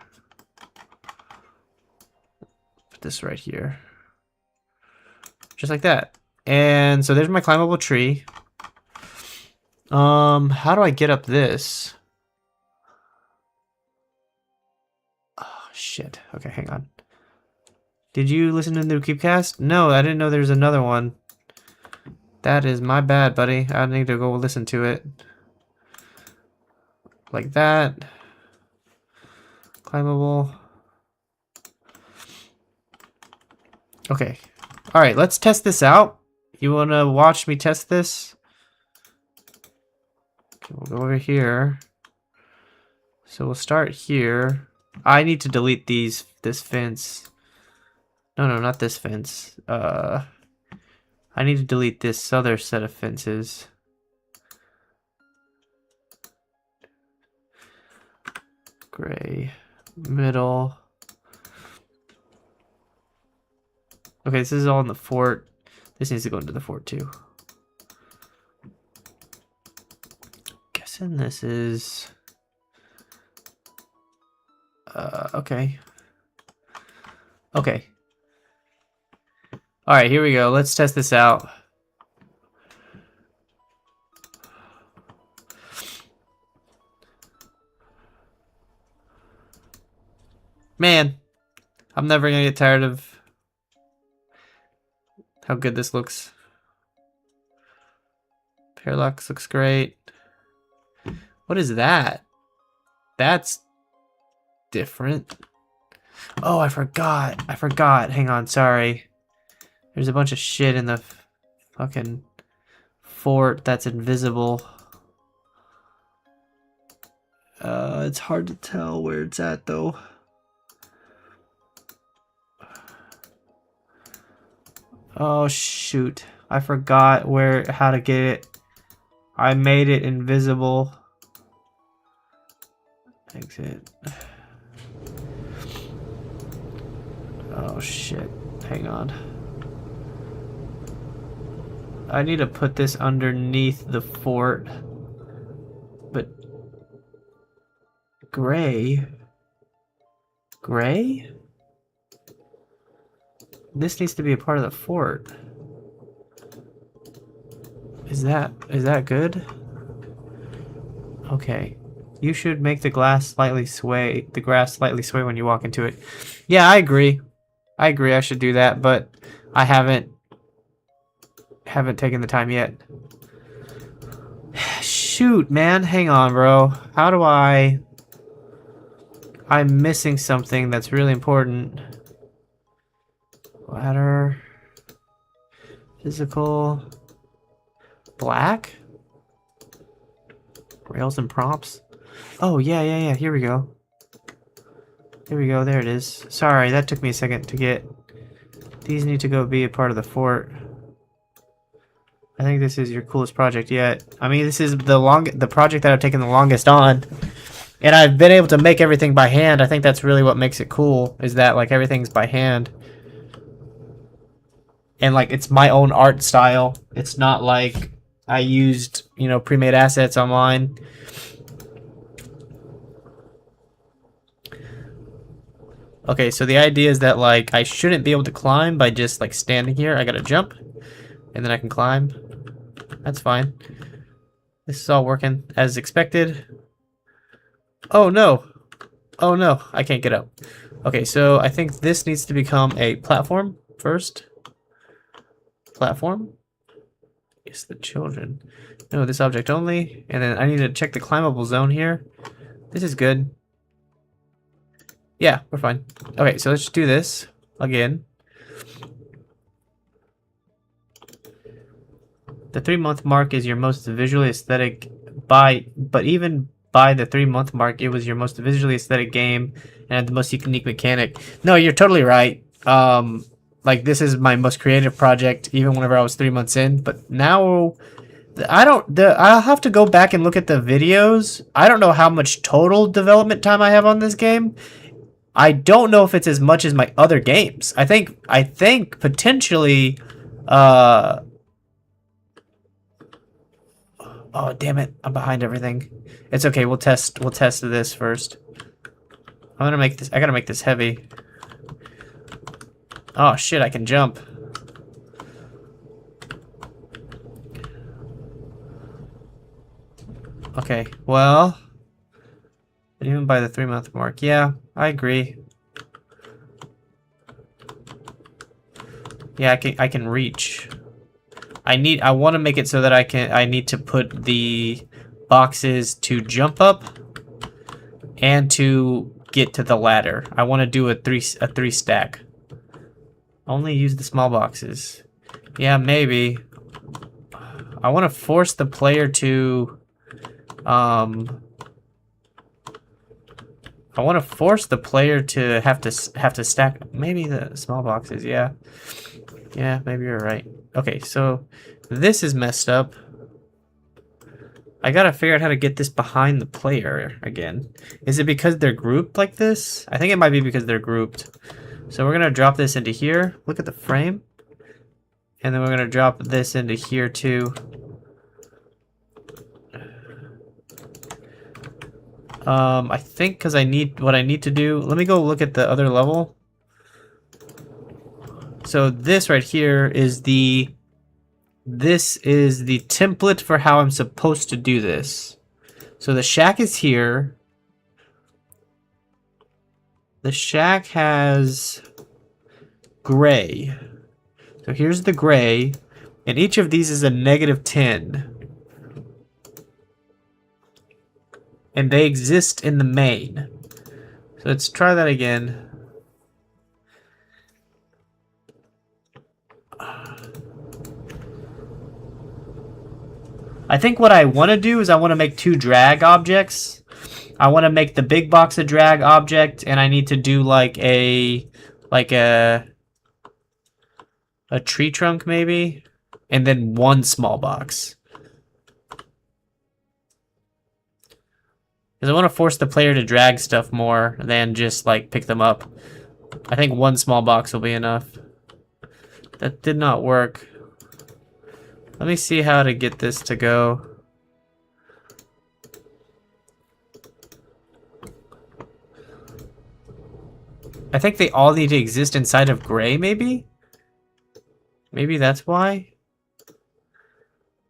Put this right here. Just like that. And so there's my climbable tree. How do I get up this? Oh, shit. Okay, hang on. Did you listen to the Keepcast? No, I didn't know there's another one. That is my bad, buddy. I need to go listen to it. Like that. Climbable. Okay. Alright, let's test this out. You want to watch me test this? Okay, we'll go over here. So we'll start here. I need to delete this fence. No, not this fence. I need to delete this other set of fences. Gray. Middle. Okay, this is all in the fort. This needs to go into the fort too. Guessing this is... okay. Okay. Alright, here we go. Let's test this out. Man, I'm never gonna get tired of how good this looks. Parallax looks great. What is that? That's different. Oh, I forgot. Hang on, sorry. There's a bunch of shit in the fucking fort that's invisible. It's hard to tell where it's at though. Oh shoot. I forgot how to get it. I made it invisible. Exit. Oh shit. Hang on. I need to put this underneath the fort. But gray? Gray? This needs to be a part of the fort. Is that good? Okay. You should make the grass slightly sway when you walk into it. Yeah, I agree. I should do that, but I haven't taken the time yet. Shoot, man. Hang on, bro. How do I'm missing something that's really important. Ladder. Physical. Black? Rails and props? Oh, yeah. Here we go. There it is. Sorry, that took me a second to get. These need to go be a part of the fort. I think this is your coolest project yet. I mean, this is the project that I've taken the longest on. And I've been able to make everything by hand. I think that's really what makes it cool, is that like everything's by hand. and like it's my own art style. It's not like I used, you know, pre-made assets online. Okay, so the idea is that like I shouldn't be able to climb by just like standing here. I gotta jump, and then I can climb. That's fine. This is all working as expected. Oh no! Oh no! I can't get up. Okay, so I think this needs to become a platform first. Platform. Yes, the children. No, this object only. And then I need to check the climbable zone here. This is good. Yeah, we're fine. Okay, so let's just do this again. The 3-month mark is your most visually aesthetic but even by the 3-month mark, it was your most visually aesthetic game and had the most unique mechanic. No, you're totally right. Like this is my most creative project, even whenever I was 3 months in. But now, I'll have to go back and look at the videos. I don't know how much total development time I have on this game. I don't know if it's as much as my other games. I think potentially. Oh damn it! I'm behind everything. It's okay. We'll test this first. I'm gonna make this. I gotta make this heavy. Oh shit! I can jump. Okay. Well, even by the 3-month mark, yeah, I agree. Yeah, I can reach. I want to make it so that I need to put the boxes to jump up and to get to the ladder. I want to do a three stack. Only use the small boxes. Yeah, maybe. I want to force the player to I want to force the player to have to stack maybe the small boxes, yeah. Yeah, maybe you're right. Okay, so this is messed up. I gotta figure out how to get this behind the player again. Is it because they're grouped like this? I think it might be because they're grouped. So we're gonna drop this into here. Look at the frame. And then we're gonna drop this into here too. I think because what I need to do, let me go look at the other level. So this right here is the template for how I'm supposed to do this. So the shack is here. The shack has gray. So here's the gray, and each of these is a -10. And they exist in the main. So let's try that again. I think what I want to do is I want to make 2 drag objects. I want to make the big box a drag object, and I need to do like a tree trunk maybe, and then 1 small box. Because I want to force the player to drag stuff more than just like pick them up. I think 1 small box will be enough. That did not work. Let me see how to get this to go. I think they all need to exist inside of gray, maybe? Maybe that's why?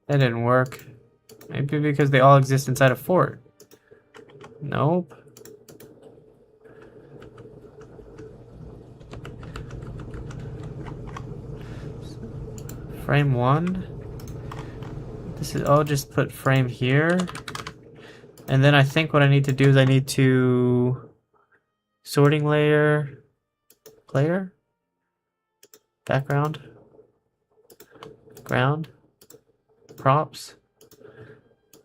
That didn't work. Maybe because they all exist inside of fort. Nope. Frame 1. This is, I'll just put frame here. And then I think what I need to do is I need to sorting layer, background, ground, props,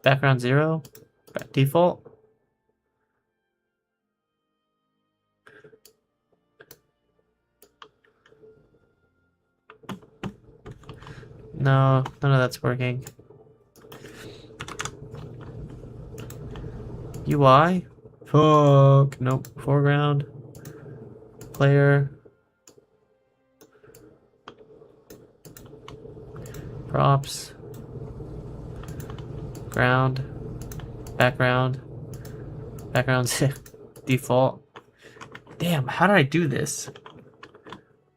background 0, default. No, none of that's working. UI? Fuck. Nope. Foreground. Player. Props. Ground. Background. Background's default. Damn, how did I do this?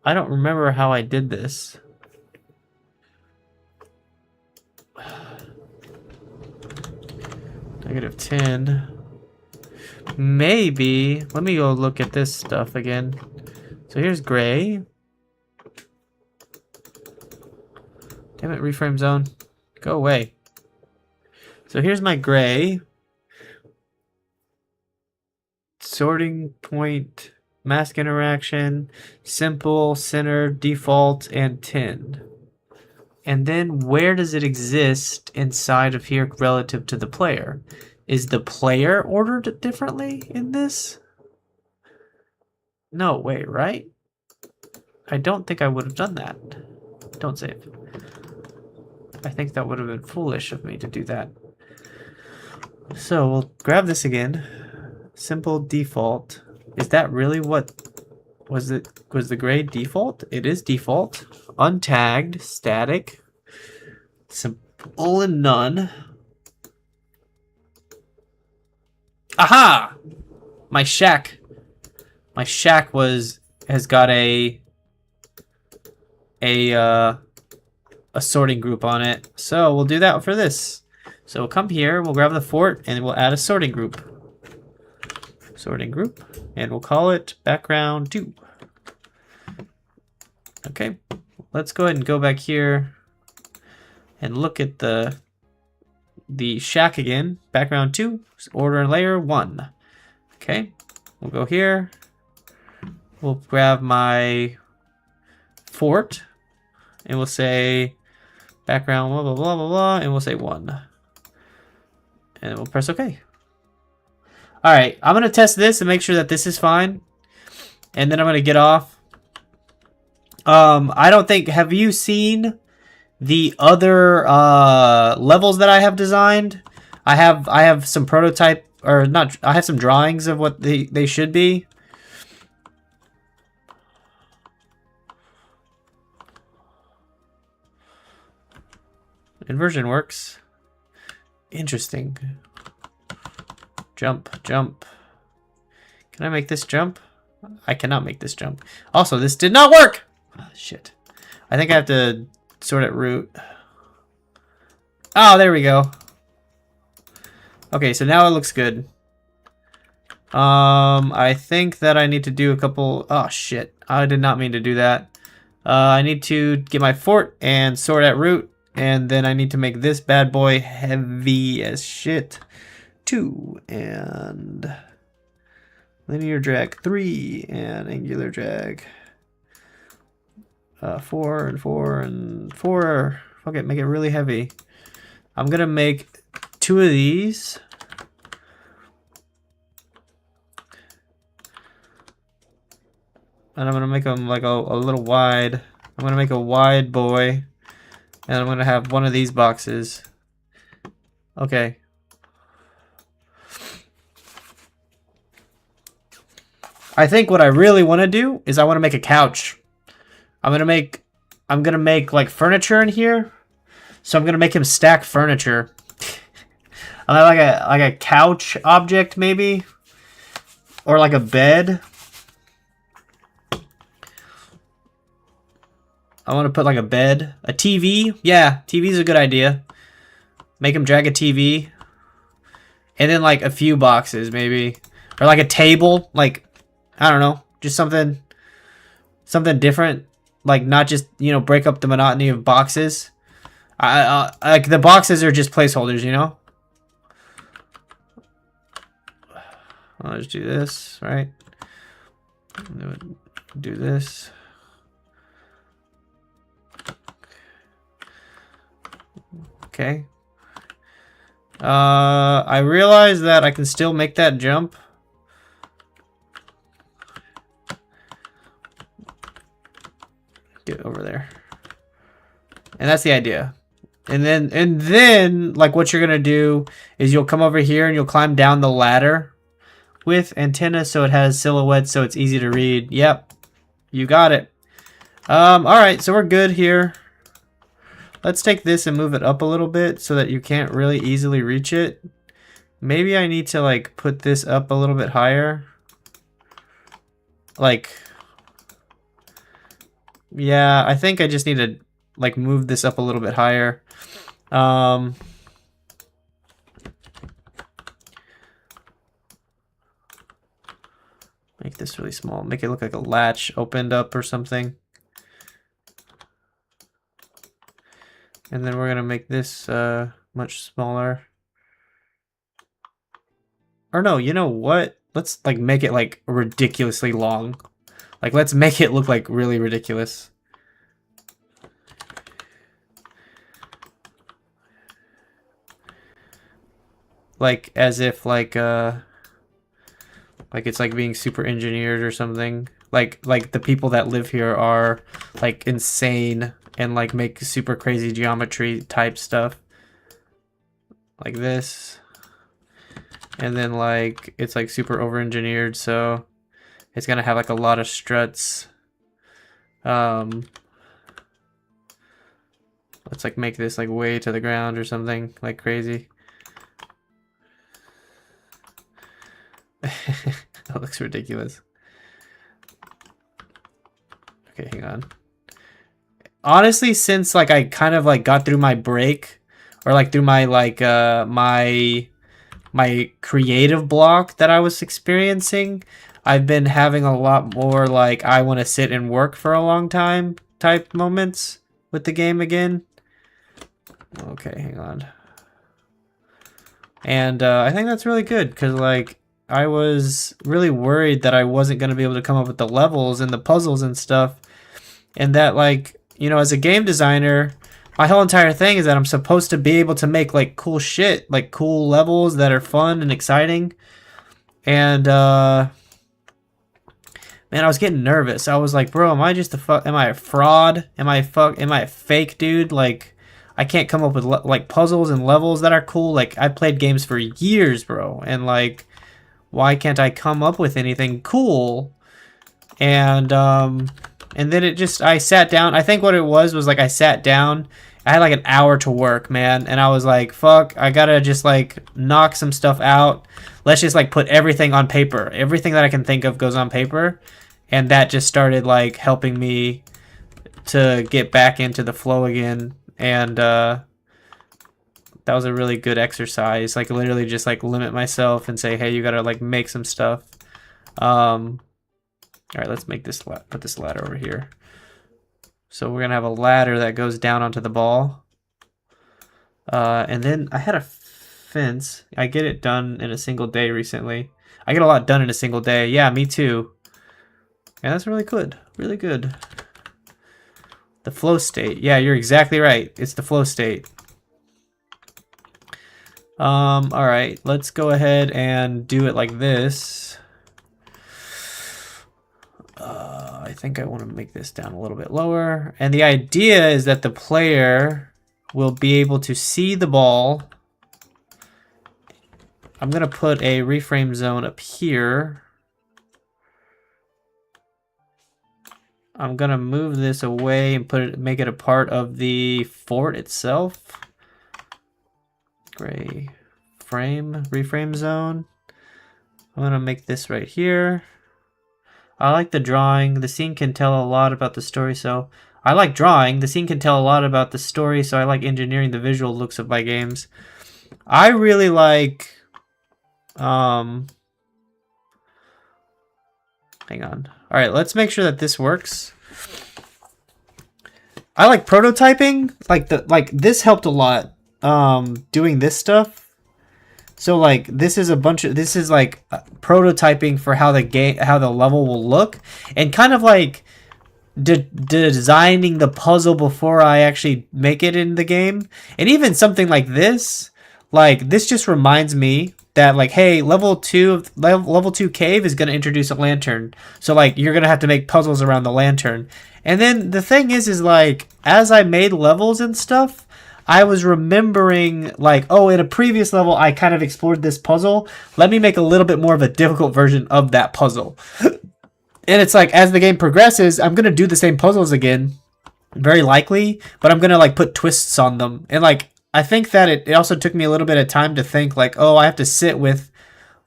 I don't remember how I did this. -10. Maybe. Let me go look at this stuff again. So here's gray. Damn it, reframe zone. Go away. So here's my gray. Sorting point, mask interaction, simple, center, default, and 10. And then where does it exist inside of here relative to the player? Is the player ordered differently in this? No, wait, right? I don't think I would have done that. Don't save. I think that would have been foolish of me to do that. So we'll grab this again. Simple default. Is that really what was it? Was the gray default? It is default. Untagged, static, simple and none. Aha! My shack has got a sorting group on it. So we'll do that for this. So we'll come here, we'll grab the fort, and we'll add a sorting group. Sorting group, and we'll call it background 2. Okay, let's go ahead and go back here and look at the shack again. Background 2, order and layer 1. Okay, we'll go here. We'll grab my fort, and we'll say background blah blah blah blah blah, and we'll say 1, and we'll press OK. All right, I'm gonna test this and make sure that this is fine, and then I'm gonna get off. I don't think. Have you seen the other levels that I have designed? I have some prototype, or not. I have some drawings of what they should be. Inversion works. Interesting. Jump, jump. Can I make this jump? I cannot make this jump. Also, this did not work! Oh, shit. I think I have to sort at root. Oh, there we go. Okay, so now it looks good. I think that I need to do a couple... Oh, shit. I did not mean to do that. I need to get my fort and sort at root. And then I need to make this bad boy heavy as shit. 2 and linear drag 3 and angular drag 4 and 4 and 4. Fuck it, make it really heavy. I'm gonna make 2 of these. And I'm gonna make them like a little wide. I'm gonna make a wide boy. And I'm gonna have one of these boxes. Okay. I think what I really want to do is I want to make a couch. I'm gonna make like furniture in here. So I'm gonna make him stack furniture. Like a couch object maybe, or like a bed. I want to put like a bed, a TV. Yeah, TV's a good idea. Make him drag a TV, and then like a few boxes maybe, or like a table. Like I don't know, just something different. Like not just break up the monotony of boxes. Like the boxes are just placeholders, you know. I'll just do this, right? Do this. Okay. I realize that I can still make that jump. Get over there. And that's the idea. And then like what you're gonna do is you'll come over here and you'll climb down the ladder with antenna so it has silhouettes so it's easy to read. Yep. You got it. Alright, so we're good here. let's take this and move it up a little bit so that you can't really easily reach it. Maybe I need to like put this up a little bit higher. Like, yeah, I think I just need to like move this up a little bit higher. Make this really small. Make it look like a latch opened up or something. And then we're gonna make this much smaller. Or no, you know what? Let's like make it like ridiculously long. Like let's make it look like really ridiculous. Like as if like it's like being super engineered or something. Like the people that live here are like insane and like make super crazy geometry type stuff. Like this. And then like it's like super over engineered, so it's gonna have like a lot of struts. Let's like make this like way to the ground or something like crazy. That looks ridiculous. Okay, hang on. Honestly, since like I kind of like got through my break, or like through my like my creative block that I was experiencing, I've been having a lot more like I want to sit and work for a long time type moments with the game again. Okay, hang on. And I think that's really good because like I was really worried that I wasn't going to be able to come up with the levels and the puzzles and stuff, and that like, you know, as a game designer, my whole entire thing is that I'm supposed to be able to make like cool shit, like cool levels that are fun and exciting. And man, I was getting nervous. I was like, bro, am I just am I a fraud? Am I a fake dude? Like I can't come up with like puzzles and levels that are cool. Like I played games for years, bro, and like why can't I come up with anything cool? And then it just, I sat down. I think what it was like I sat down. I had like an hour to work, man. And I was like, fuck, I gotta just like knock some stuff out. Let's just like put everything on paper. Everything that I can think of goes on paper. And that just started like helping me to get back into the flow again. And that was a really good exercise. Like literally just like limit myself and say, hey, you gotta like make some stuff. All right, let's make this, put this ladder over here. So we're gonna have a ladder that goes down onto the ball. And then I had a fence. I get it done in a single day recently. I get a lot done in a single day. Yeah, me too. And that's really good, really good. The flow state. Yeah, you're exactly right. It's the flow state. All right, let's go ahead and do it like this. I think I want to make this down a little bit lower. And the idea is that the player will be able to see the ball. I'm going to put a reframe zone up here. I'm going to move this away and make it a part of the fort itself. Gray frame, reframe zone. I'm going to make this right here. I like the drawing. The scene can tell a lot about the story, so I like drawing. The scene can tell a lot about the story, so I like engineering the visual looks of my games. I really like hang on. All right, let's make sure that this works. I like prototyping. Like this helped a lot doing this stuff. So like this is like prototyping for how the level will look, and kind of like designing the puzzle before I actually make it in the game. And even something like this just reminds me that like, hey, level 2 cave is going to introduce a lantern. So like you're going to have to make puzzles around the lantern. And then the thing is like as I made levels and stuff, I was remembering like, oh, in a previous level, I kind of explored this puzzle. Let me make a little bit more of a difficult version of that puzzle. And it's like, as the game progresses, I'm going to do the same puzzles again. very likely, but I'm gonna like put twists on them. And like I think that it also took me a little bit of time to think like, oh, I have to sit with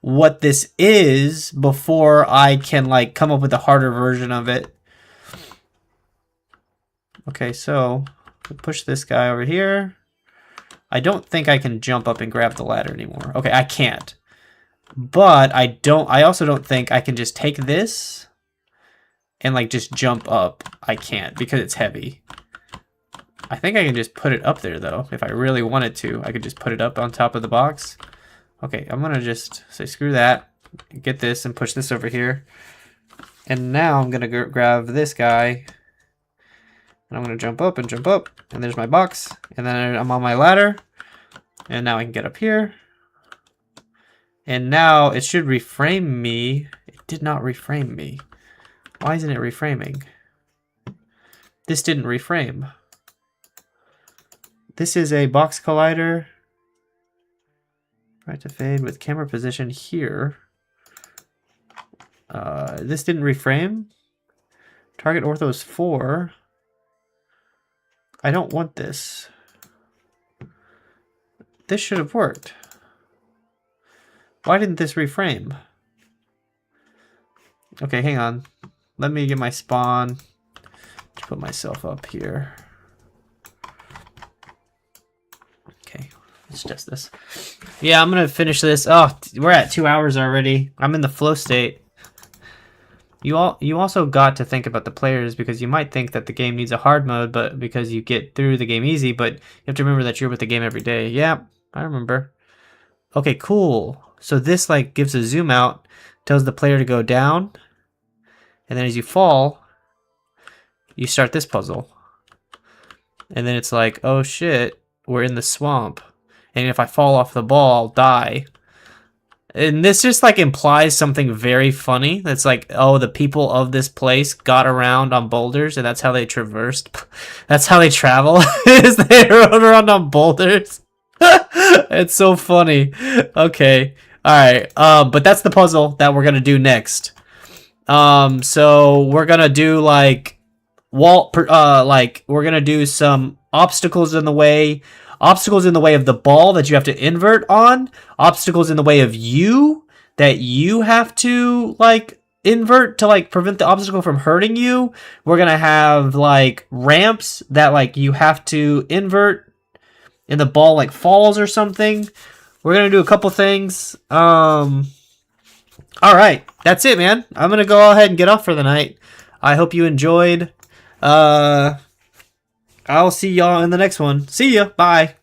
what this is before I can like come up with a harder version of it. Okay, so push this guy over here. I don't think I can jump up and grab the ladder anymore. Okay, I can't. But I also don't think I can just take this and like just jump up. I can't because it's heavy. I think I can just put it up there though. If I really wanted to, I could just put it up on top of the box. Okay, I'm gonna just say screw that. Get this and push this over here. And now I'm gonna grab this guy. And I'm gonna jump up and jump up. And there's my box. And then I'm on my ladder. And now I can get up here. And now it should reframe me. It did not reframe me. Why isn't it reframing? This didn't reframe. This is a box collider. Right to fade with camera position here. This didn't reframe. Target ortho is 4. I don't want this. This should have worked. Why didn't this reframe? Okay, hang on. Let me get my spawn. Just put myself up here. Okay, let's test this. Yeah, I'm gonna finish this. Oh, we're at 2 hours already. I'm in the flow state. You also got to think about the players, because you might think that the game needs a hard mode, but because you get through the game easy, but you have to remember that you're with the game every day. Yeah, I remember. Okay, cool. So this like gives a zoom out, tells the player to go down, and then as you fall, you start this puzzle. And then it's like, oh shit, we're in the swamp. And if I fall off the ball, I'll die. And this just like implies something very funny. That's like, oh, the people of this place got around on boulders, and that's how they traversed. That's how they travel, is they rode around on boulders. It's so funny. Okay. All right. But that's the puzzle that we're gonna do next. So we're gonna do like we're gonna do some obstacles in the way. Obstacles in the way of the ball that you have to invert on. Obstacles in the way of you that you have to like invert to like prevent the obstacle from hurting you. We're gonna have like ramps that like you have to invert and the ball like falls or something. We're gonna do a couple things. All right, that's it, man. I'm gonna go ahead and get off for the night. I hope you enjoyed. I'll see y'all in the next one. See ya. Bye.